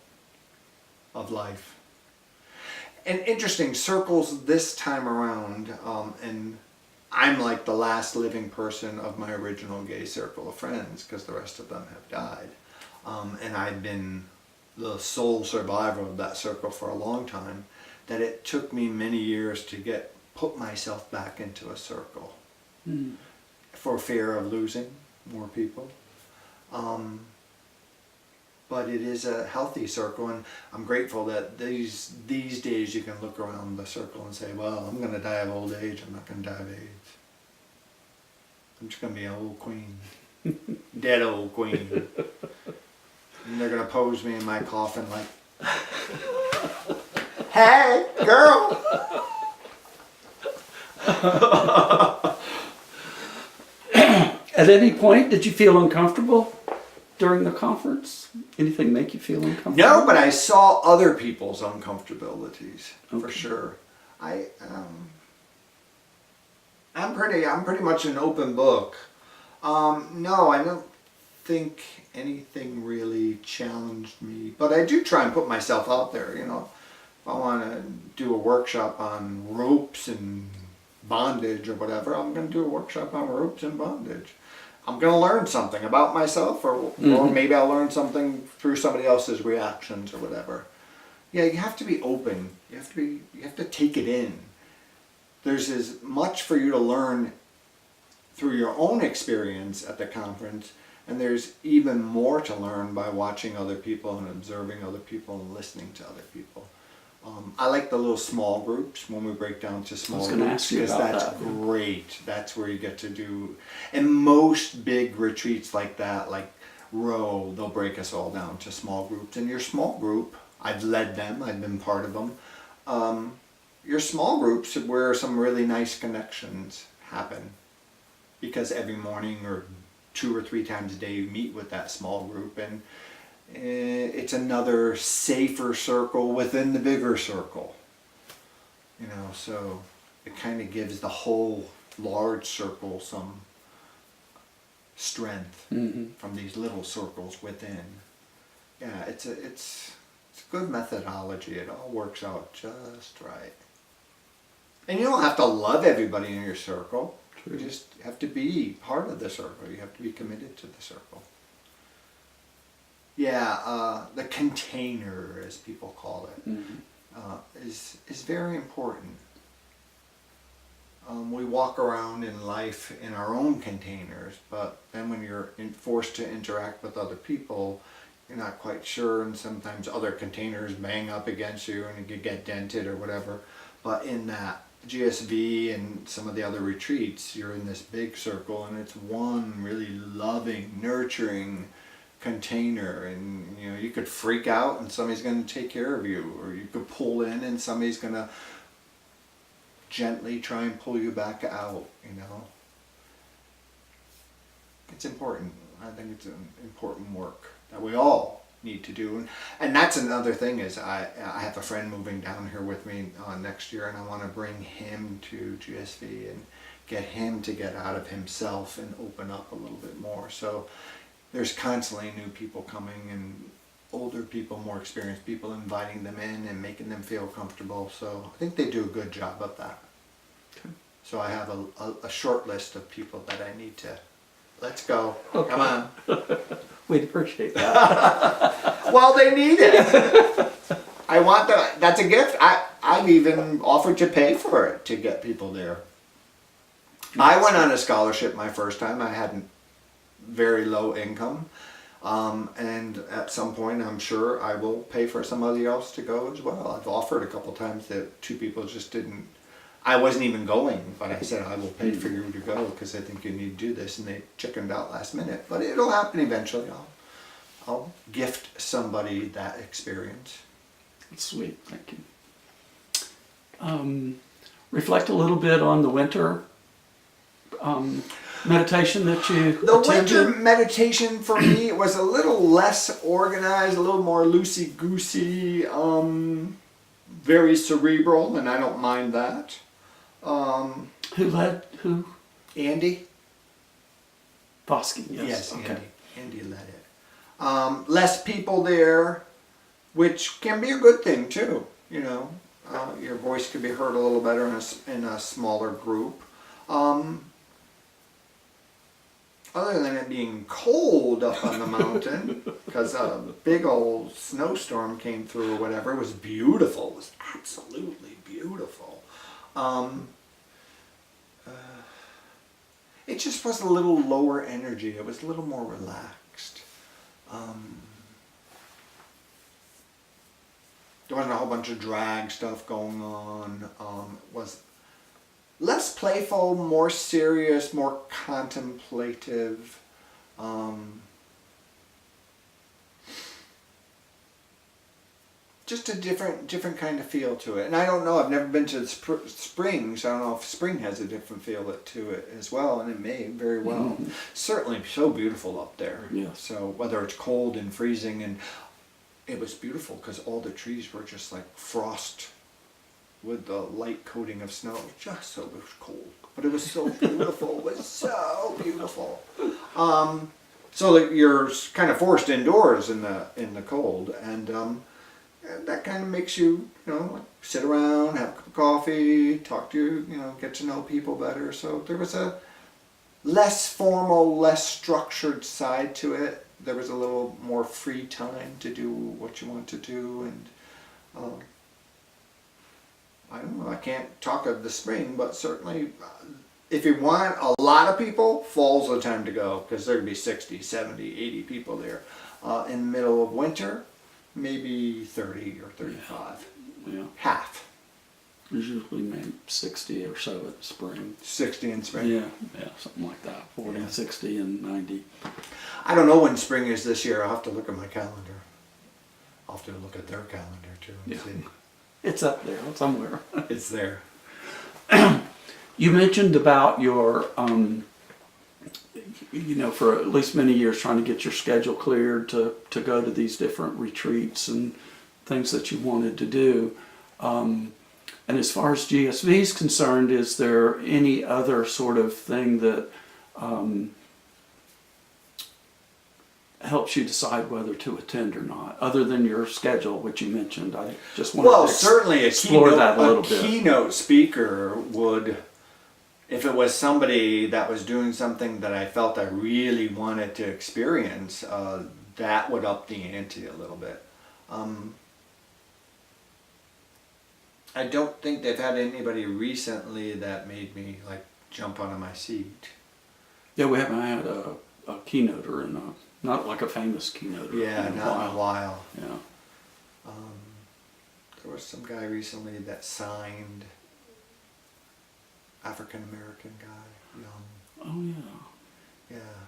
of life. And interesting circles this time around, and I'm like the last living person of my original gay circle of friends because the rest of them have died. And I've been the sole survivor of that circle for a long time, that it took me many years to put myself back into a circle for fear of losing more people. But it is a healthy circle, and I'm grateful that these days you can look around the circle and say, well, I'm going to die of old age, I'm not going to die of AIDS. I'm just going to be an old queen. Dead old queen. And they're going to pose me in my coffin like, hey, girl! At any point, did you feel uncomfortable during the conference? Anything make you feel uncomfortable? No, but I saw other people's uncomfortabilities, for sure. I'm pretty much an open book. No, I don't think anything really challenged me, but I do try and put myself out there, you know. If I want to do a workshop on ropes and bondage or whatever, I'm going to do a workshop on ropes and bondage. I'm going to learn something about myself, or maybe I'll learn something through somebody else's reactions or whatever. Yeah, you have to be open. You have to take it in. There's as much for you to learn through your own experience at the conference, and there's even more to learn by watching other people and observing other people and listening to other people. I like the little small groups when we break down to small groups, because that's great. That's where you get to do, and most big retreats like that, like Row, they'll break us all down to small groups. And your small group, I've led them, I've been part of them. Your small groups where some really nice connections happen, because every morning or 2 or 3 times a day you meet with that small group, and it's another safer circle within the bigger circle, you know, so it kind of gives the whole large circle some strength from these little circles within. Yeah, it's a good methodology. It all works out just right. And you don't have to love everybody in your circle. True. You just have to be part of the circle. You have to be committed to the circle. Yeah, the container, as people call it, is very important. We walk around in life in our own containers, but then when you're forced to interact with other people, you're not quite sure, and sometimes other containers bang up against you and you get dented or whatever. But in that GSV and some of the other retreats, you're in this big circle, and it's one really loving, nurturing container, and you know, you could freak out and somebody's going to take care of you, or you could pull in and somebody's going to gently try and pull you back out, you know. It's important. I think it's an important work that we all need to do. And that's another thing is I have a friend moving down here with me next year, and I want to bring him to GSV and get him to get out of himself and open up a little bit more. So there's constantly new people coming, and older people, more experienced people, inviting them in and making them feel comfortable. So I think they do a good job of that. Okay. So I have a short list of people that I need to, let's go, Okay. come on. We'd appreciate that. Well, they need it. I want that's a gift. I've even offered to pay for it to get people there. I went on a scholarship my first time. I had very low income. And at some point, I'm sure I will pay for somebody else to go as well. I've offered a couple times that two people just didn't. I wasn't even going, but I said I will pay for you to go because I think you need to do this, and they chickened out last minute. But it'll happen eventually. I'll gift somebody that experience. That's sweet, thank you. Reflect a little bit on the winter meditation that you The attended. winter meditation for me was a little less organized, a little more loosey-goosey, very cerebral, and I don't mind that. Who? Andy? Bosky, yes. Okay. Andy led it. Less people there, which can be a good thing too. You know, your voice can be heard a little better in a smaller group. Other than it being cold up on the mountain, because a big old snowstorm came through or whatever, it was beautiful. It was absolutely beautiful. It just was a little lower energy. It was a little more relaxed. There wasn't a whole bunch of drag stuff going on. It was less playful, more serious, more contemplative. Just a different kind of feel to it. And I don't know, I've never been to the spring, so I don't know if spring has a different feel to it as well, and it may very well. Mm-hmm. Certainly so beautiful up there. Yes. So whether it's cold and freezing, and it was beautiful because all the trees were just like frost with the light coating of snow. Just so it was cold, but it was so beautiful. It was so beautiful. So that you're kind of forced indoors in the cold, and that kind of makes you, sit around, have a cup of coffee, talk to, get to know people better. So there was a less formal, less structured side to it. There was a little more free time to do what you want to do, and I don't know, I can't talk of the spring, but certainly if you want a lot of people, fall's the time to go, because there'd be 60, 70, 80 people there. In the middle of winter, maybe 30 or 35. Yeah. Half. There's usually maybe 60 or so at spring. 60 in spring. Yeah, something like that. 40, Yeah. 60, and 90. I don't know when spring is this year. I'll have to look at my calendar. I'll have to look at their calendar too and Yeah. see. It's up there somewhere. It's there. You mentioned about your, for at least many years trying to get your schedule cleared to go to these different retreats and things that you wanted to do. And as far as GSV is concerned, is there any other sort of thing that helps you decide whether to attend or not, other than your schedule, which you mentioned? I just wanted to certainly explore that a little bit. keynote speaker would, if it was somebody that was doing something that I felt I really wanted to experience, that would up the ante a little bit. I don't think they've had anybody recently that made me like jump out of my seat. Yeah, we haven't had a keynoter not like a famous keynoter. Yeah, in not in a while. Yeah. There was some guy recently that signed, African American guy, young. Oh yeah. Yeah.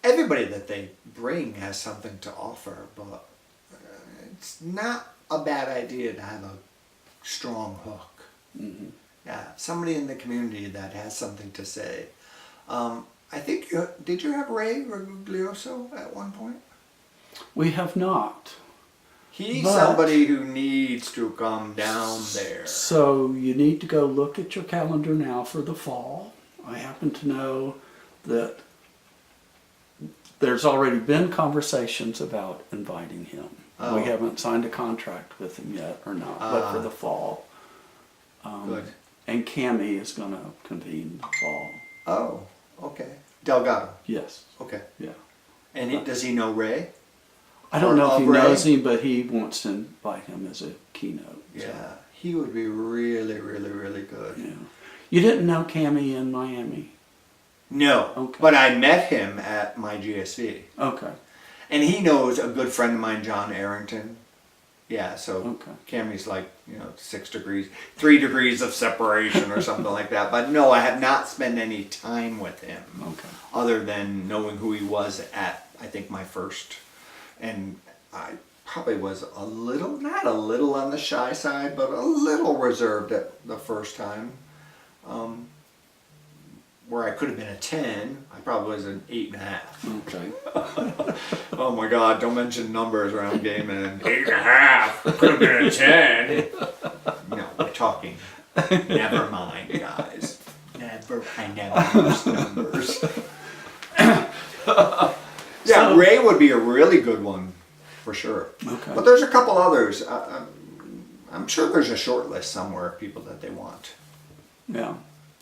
Everybody that they bring has something to offer, but it's not a bad idea to have a strong hook. Mm-hmm. Yeah, somebody in the community that has something to say. I think did you have Ray Raguglioso at one point? We have not. He's But- somebody who needs to come down there. So you need to go look at your calendar now for the fall. I happen to know that there's already been conversations about inviting him. Oh. We haven't signed a contract with him yet or not, but for the fall. Good. And Cammie is going to convene the fall. Oh, okay. Delgado. Yes. Okay. Yeah. And does he know Ray? I don't know if he Ray? knows him, but he wants to invite him as a keynote. Yeah. So, He would be really, really, really good. yeah. You didn't know Cammie in Miami? No. Okay. But I met him at my GSV. Okay. And he knows a good friend of mine, John Arrington. Yeah, so Okay. Cammie's like, 6 degrees, 3 degrees of separation or something like that. But no, I have not spent any time with him. Okay. Other than knowing who he was at, I think, my first. And I probably was not a little on the shy side, but a little reserved at the first time. Where I could have been a 10, I probably was an 8.5. Okay. Oh my God, don't mention numbers around gaming. 8.5, could have been a 10. No, we're talking. Never mind, guys. I never use numbers. Yeah, So- Ray would be a really good one, for sure. Okay. But there's a couple others. I'm sure there's a short list somewhere of people that they want. Yeah.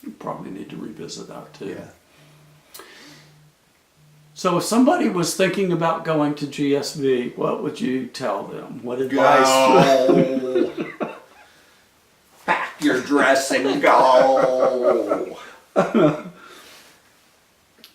You probably need to revisit that too. Yeah. So if somebody was thinking about going to GSV, what would you tell them? What advice? Go. Pack your dress and go.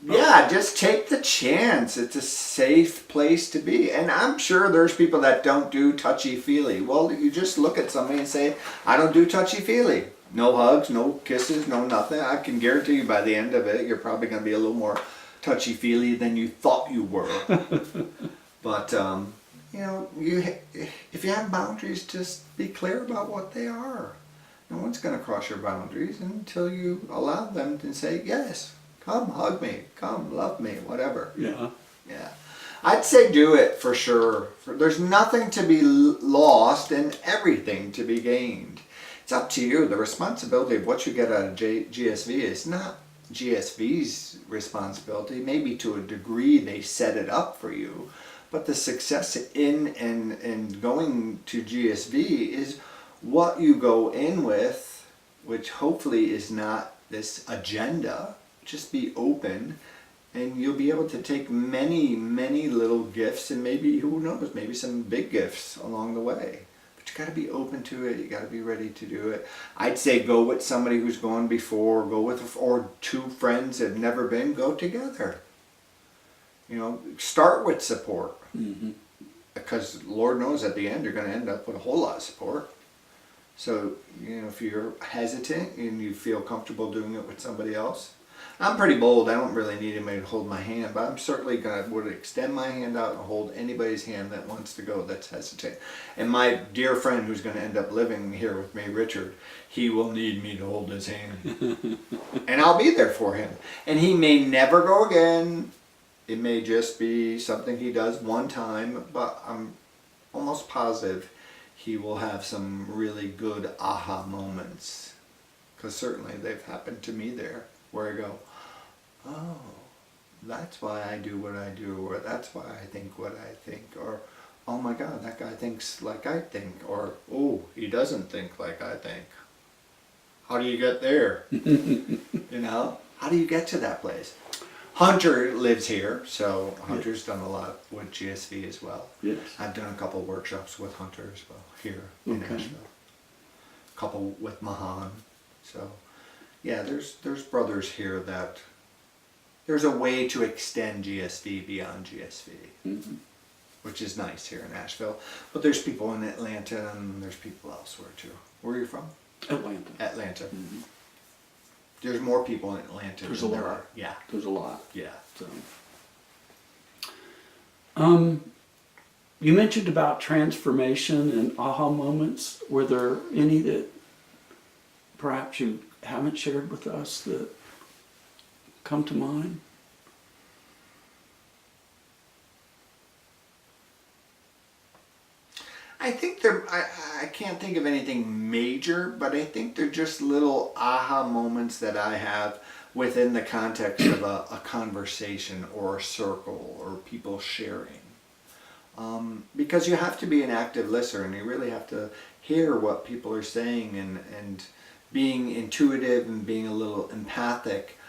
Yeah, just take the chance. It's a safe place to be. And I'm sure there's people that don't do touchy-feely. Well, you just look at somebody and say, I don't do touchy-feely. No hugs, no kisses, no nothing. I can guarantee you by the end of it, you're probably going to be a little more touchy-feely than you thought you were. But, if you have boundaries, just be clear about what they are. No one's going to cross your boundaries until you allow them to say, yes, come hug me, come love me, whatever. Yeah. Yeah. I'd say do it for sure. There's nothing to be lost and everything to be gained. It's up to you. The responsibility of what you get out of GSV is not GSV's responsibility. Maybe to a degree they set it up for you. But the success in and going to GSV is what you go in with, which hopefully is not this agenda. Just be open, and you'll be able to take many, many little gifts, and maybe, who knows, maybe some big gifts along the way. But you got to be open to it. You got to be ready to do it. I'd say go with somebody who's gone before. Go with or two friends that have never been. Go together. Start with support. Mm-hmm. Because Lord knows at the end you're going to end up with a whole lot of support. So, if you're hesitant and you feel comfortable doing it with somebody else, I'm pretty bold. I don't really need anybody to hold my hand, but I'm certainly would extend my hand out and hold anybody's hand that wants to go that's hesitant. And my dear friend who's going to end up living here with me, Richard, he will need me to hold his hand. And I'll be there for him. And he may never go again. It may just be something he does one time, but I'm almost positive he will have some really good aha moments. Because certainly they've happened to me there, where I go, oh, that's why I do what I do, or that's why I think what I think, or oh my God, that guy thinks like I think, or oh, he doesn't think like I think. How do you get there? How do you get to that place? Hunter lives here, so Hunter's done a lot with GSV as well. Yes. I've done a couple workshops with Hunter as well here in Okay. Nashville. A couple with Mahan. So, yeah, there's brothers here that there's a way to extend GSV beyond GSV, Mm-hmm. which is nice here in Nashville. But there's people in Atlanta and there's people elsewhere too. Where are you from? Atlanta. Atlanta. Mm-hmm. There's more people in Atlanta There's than a there lot. are. Yeah. There's a lot. Yeah. So, you mentioned about transformation and aha moments. Were there any that perhaps you haven't shared with us that come to mind? I think I can't think of anything major, but I think they're just little aha moments that I have within the context of a conversation or a circle or people sharing. Because you have to be an active listener and you really have to hear what people are saying and being intuitive and being a little empathic.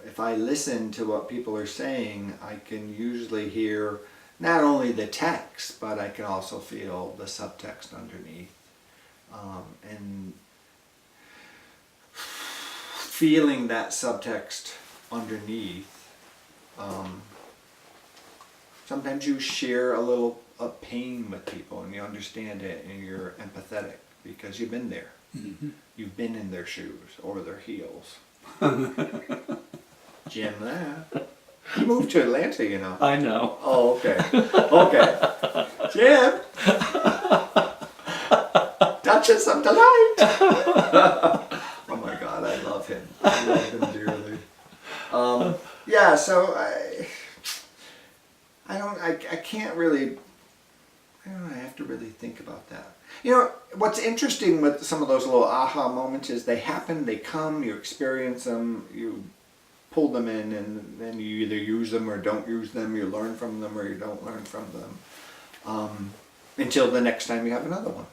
If I listen to what people are saying, I can usually hear not only the text, but I can also feel the subtext underneath. And feeling that subtext underneath, sometimes you share a little of pain with people and you understand it and you're empathetic because you've been there. Mm-hmm. You've been in their shoes or their heels. Jim laughed. He moved to Atlanta, you know. I know. Oh, okay. Okay. Jim! Duchess of Delight! Oh my God, I love him. I love him dearly. Yeah, so I can't really, I don't know, I have to really think about that. You know, what's interesting with some of those little aha moments is they happen, they come, you experience them, you pull them in, and then you either use them or don't use them, you learn from them or you don't learn from them, until the next time you have another one.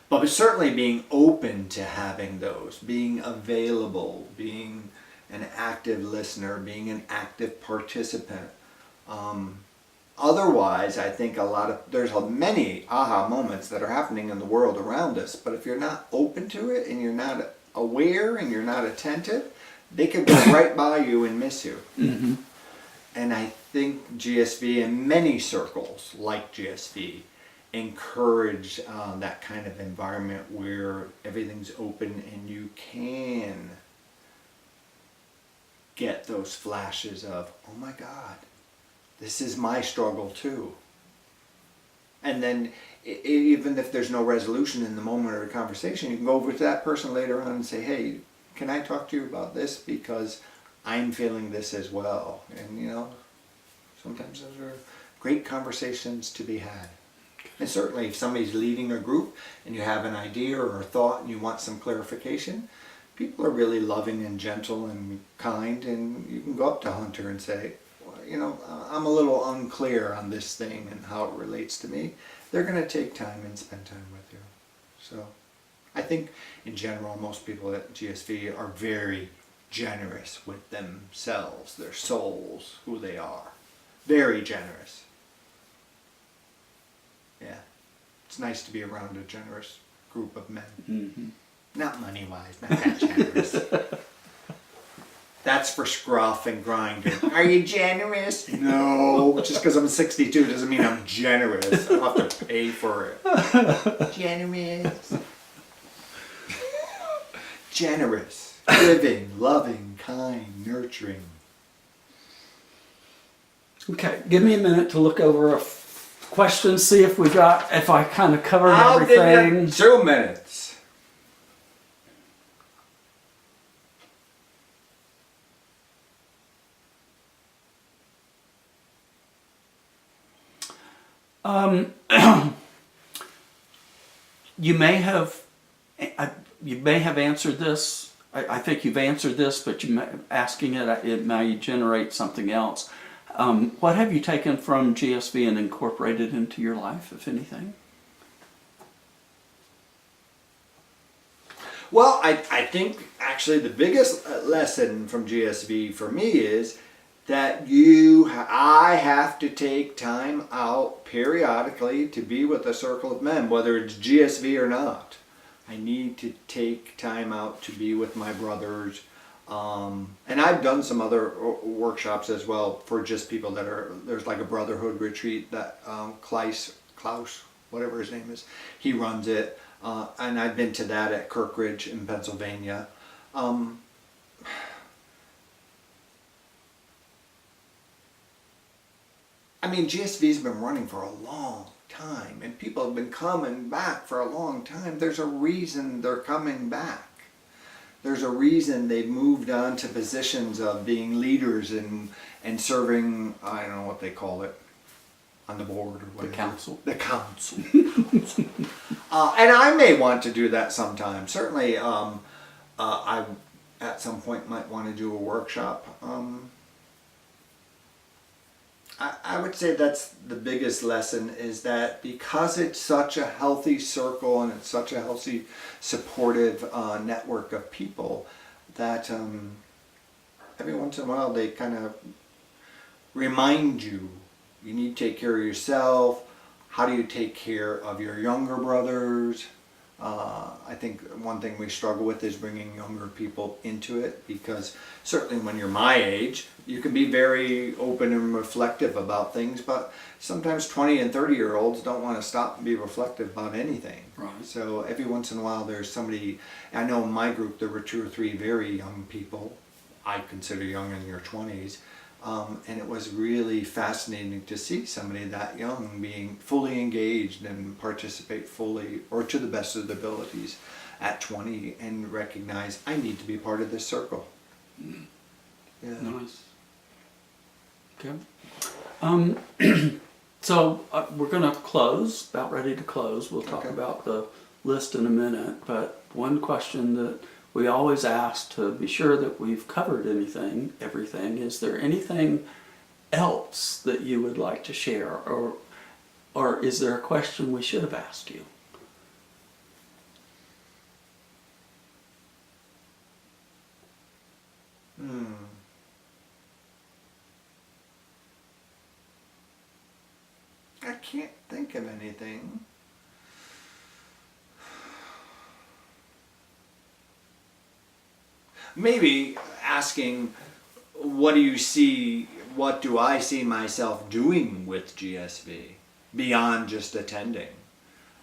But certainly being open to having those, being available, being an active listener, being an active participant. Otherwise, I think there's many aha moments that are happening in the world around us, but if you're not open to it and you're not aware and you're not attentive, they could go right by you and miss you. Mm-hmm. And I think GSV and many circles like GSV encourage that kind of environment where everything's open and you can get those flashes of, oh my God, this is my struggle too. And then even if there's no resolution in the moment of the conversation, you can go over to that person later on and say, hey, can I talk to you about this? Because I'm feeling this as well. And you know, sometimes those are great conversations to be had. And certainly if somebody's leading a group and you have an idea or a thought and you want some clarification, people are really loving and gentle and kind, and you can go up to Hunter and say, well, you know, I'm a little unclear on this thing and how it relates to me. They're going to take time and spend time with you. So I think in general most people at GSV are very generous with themselves, their souls, who they are. Very generous. Yeah, it's nice to be around a generous group of men. Mm-hmm. Not money-wise, not that generous. That's for Scruff and Grinder. Are you generous? No, just because I'm 62 doesn't mean I'm generous. I'll have to pay for it. Generous. Generous, giving, loving, kind, nurturing. Okay, give me a minute to look over questions, see if I kind of covered everything. I'll give you 2 minutes. You may have answered this. I think you've answered this, but asking it may generate something else. What have you taken from GSV and incorporated into your life, if anything? Well, I think actually the biggest lesson from GSV for me is that I have to take time out periodically to be with a circle of men, whether it's GSV or not. I need to take time out to be with my brothers. And I've done some other workshops as well for just people there's like a brotherhood retreat that Klaus, whatever his name is, he runs it. And I've been to that at Kirkridge in Pennsylvania. I mean, GSV's been running for a long time, and people have been coming back for a long time. There's a reason they're coming back. There's a reason they've moved on to positions of being leaders and serving, I don't know what they call it, on the board or whatever. The council. The council. And I may want to do that sometime. Certainly, I at some point might want to do a workshop. I would say that's the biggest lesson, is that because it's such a healthy circle and it's such a healthy, supportive network of people, that every once in a while they kind of remind you, you need to take care of yourself. How do you take care of your younger brothers? I think one thing we struggle with is bringing younger people into it, because certainly when you're my age, you can be very open and reflective about things, but sometimes 20 and 30-year-olds don't want to stop and be reflective about anything. Right. So every once in a while there's somebody, I know in my group there were 2 or 3 very young people, I consider young in your 20s, and it was really fascinating to see somebody that young being fully engaged and participate fully, or to the best of their abilities at 20, and recognize, I need to be part of this circle. Yeah. Nice. Okay. So we're going to close, about ready to close. We'll talk Okay. about the list in a minute, but one question that we always ask to be sure that we've covered everything, is there anything else that you would like to share, or is there a question we should have asked you? I can't think of anything. Maybe asking, what do I see myself doing with GSV beyond just attending?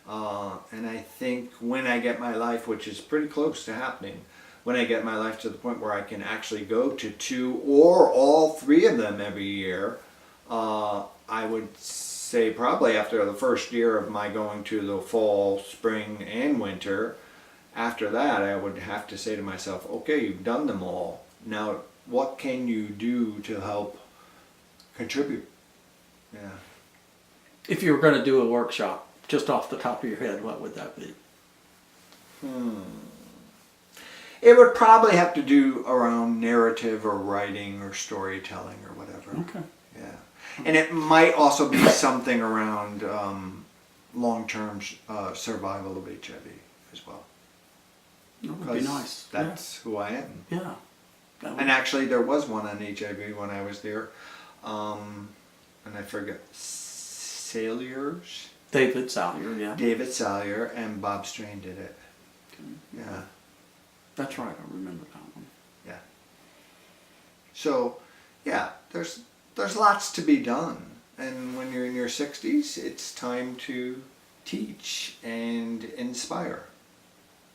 And I think when I get my life, which is pretty close to happening, when I get my life to the point where I can actually go to 2 or all 3 of them every year, I would say probably after the first year of my going to the fall, spring, and winter, after that I would have to say to myself, okay, you've done them all. Now, what can you do to help contribute? Yeah. If you were going to do a workshop, just off the top of your head, what would that be? It would probably have to do around narrative or writing or storytelling or whatever. Okay. Yeah. And it might also be something around long-term survival of HIV as well. That would be nice. That's who I am. Yeah. And actually there was one on HIV when I was there. And I forget, Salyers? David Salyer, yeah. David Salyer and Bob Strain did it. Yeah. That's right, I remember that one. Yeah. So, yeah, there's lots to be done. And when you're in your 60s, it's time to teach and inspire.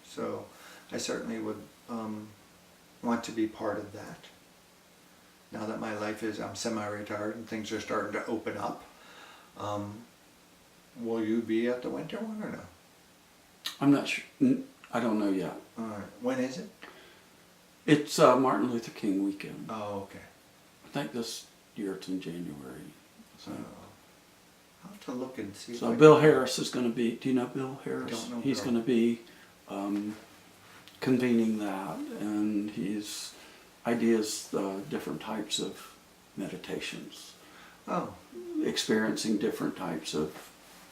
So I certainly would want to be part of that. Now that my life is, I'm semi-retired and things are starting to open up, will you be at the winter one or no? I'm not sure. I don't know yet. All right. When is it? It's Martin Luther King weekend. Oh, okay. I think this year it's in January. So, I'll have to look and see. so Bill Harris is going to be, do you know Bill Harris? Don't know He's Bill. going to be convening that, and he's ideas, different types of meditations, Oh. experiencing different types of.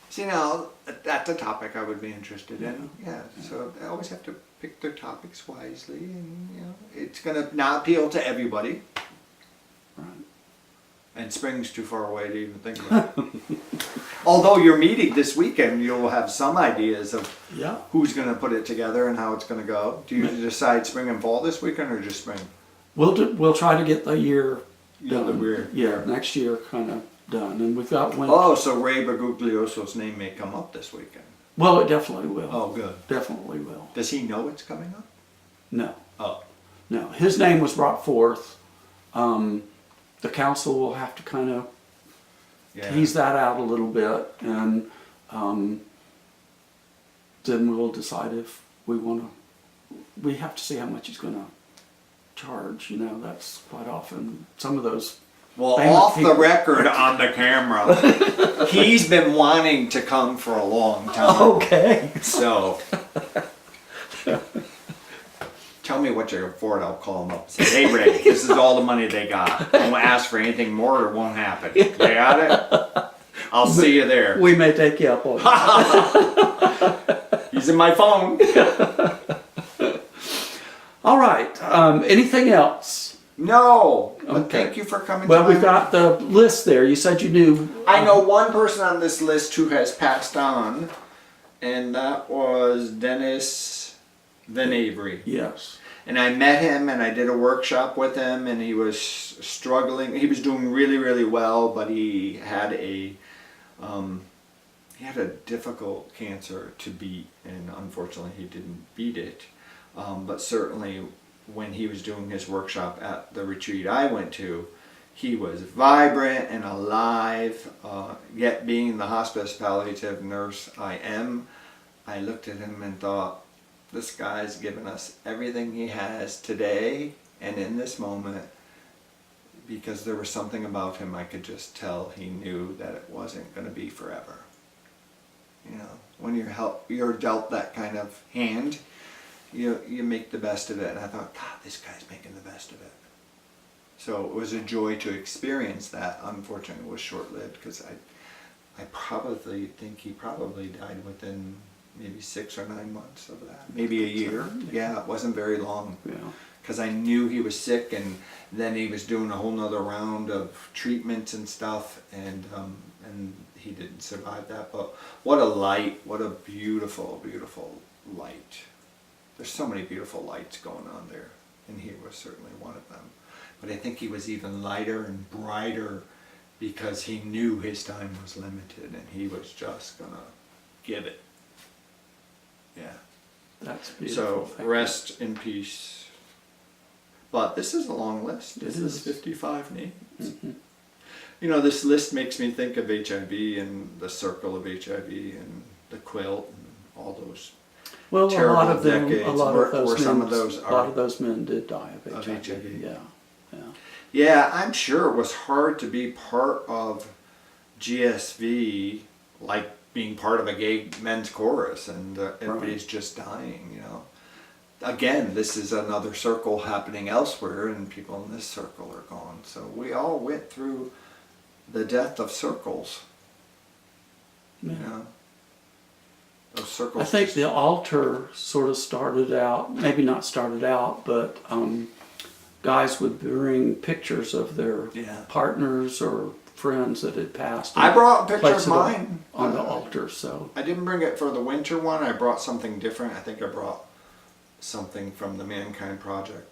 See, now, that's a topic I would be interested in. Yeah, so they always have to pick their topics wisely, and, you know, it's going to not appeal to everybody. Right. And spring's too far away to even think about it. Although you're meeting this weekend, you'll have some ideas of Yeah. who's going to put it together and how it's going to go. Do you decide spring and fall this weekend, or just spring? We'll try to get the year Yeah, done. the year. Yeah, next year kind of done, and we've got one. Oh, so Ray Berguglioso's name may come up this weekend. Well, it definitely will. Oh, good. Definitely will. Does he know it's coming up? No, Oh. no. His name was brought forth. The council will have to kind of Yeah. tease that out a little bit, and then we'll decide if we want to. We have to see how much he's going to charge. You know, that's quite often some of those Well, famous off people. the record on the camera, he's been wanting to come for a long time. Okay. So, tell me what you can afford. I'll call him up and say, hey, Ray, this is all the money they got. Don't ask for anything more, it won't happen. They got it? I'll see you there. We may take you up on it. He's in my phone. All right. Anything else? No. But Okay. thank you for coming. Well, to we've my- got the list there. You said you knew. I know one person on this list who has passed on, and that was Dennis Van Avery. Yes. And I met him and I did a workshop with him, and he was struggling. He was doing really, really well, but he had a difficult cancer to beat, and unfortunately he didn't beat it. But certainly when he was doing his workshop at the retreat I went to, he was vibrant and alive. Yet being the hospice palliative nurse I am, I looked at him and thought, this guy's given us everything he has today and in this moment, because there was something about him I could just tell he knew that it wasn't going to be forever. You know, when you're dealt that kind of hand, you make the best of it. And I thought, God, this guy's making the best of it. So it was a joy to experience that. Unfortunately, it was short-lived, because I probably think he probably died within maybe 6 or 9 months of that. Maybe a year. Yeah, it wasn't very long. Yeah. Because I knew he was sick, and then he was doing a whole nother round of treatments and stuff, and he didn't survive that. But what a light, what a beautiful, beautiful light. There's so many beautiful lights going on there, and he was certainly one of them. But I think he was even lighter and brighter because he knew his time was limited, and he was just gonna give it. Yeah. That's beautiful. So Thank rest in peace. But this is a long list. This It is is. 55 names. Mm-hmm. You know, this list makes me think of HIV and the circle of HIV and the quilt and all those. Well, terrible a lot of them, decades a lot where- of those where men, some of those a lot are of those men did die of of HIV. HIV. Yeah, yeah. Yeah, I'm sure it was hard to be part of GSV, like being part of a gay men's chorus, and everybody's just dying, you know. Again, this is another circle happening elsewhere, and people in this circle are gone. So we all went through the death of circles. Yeah. You know, those circles. I think just- the altar sort of started out, maybe not started out, but guys would bring pictures of their Yeah. partners or friends that had passed. I and brought a picture place of it mine on the altar. So I didn't bring it for the winter one. I brought something different. I think I brought something from the Mankind Project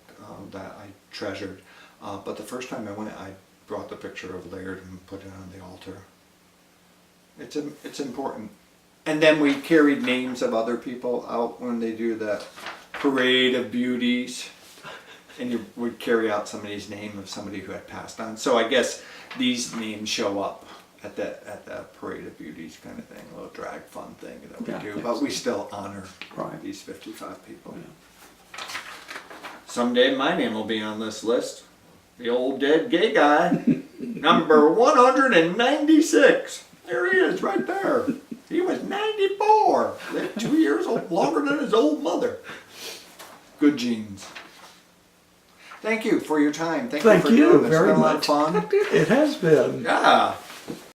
that I treasured. But the first time I went, I brought the picture of Laird and put it on the altar. It's important. And then we carried names of other people out when they do that parade of beauties. And you would carry out somebody's name of somebody who had passed on. So I guess these names show up at the parade of beauties kind of thing, a little drag fun thing that we Yeah, I do. think But we so. still honor Right. these 55 people. Yeah. Someday my name will be on this list. The old dead gay guy, number 196. There he is, right there. He was 94. Lived 2 years longer than his old mother. Good genes. Thank you for your time. Thank you thank for you doing this. very It's been a lot much. of fun. It has been. Yeah.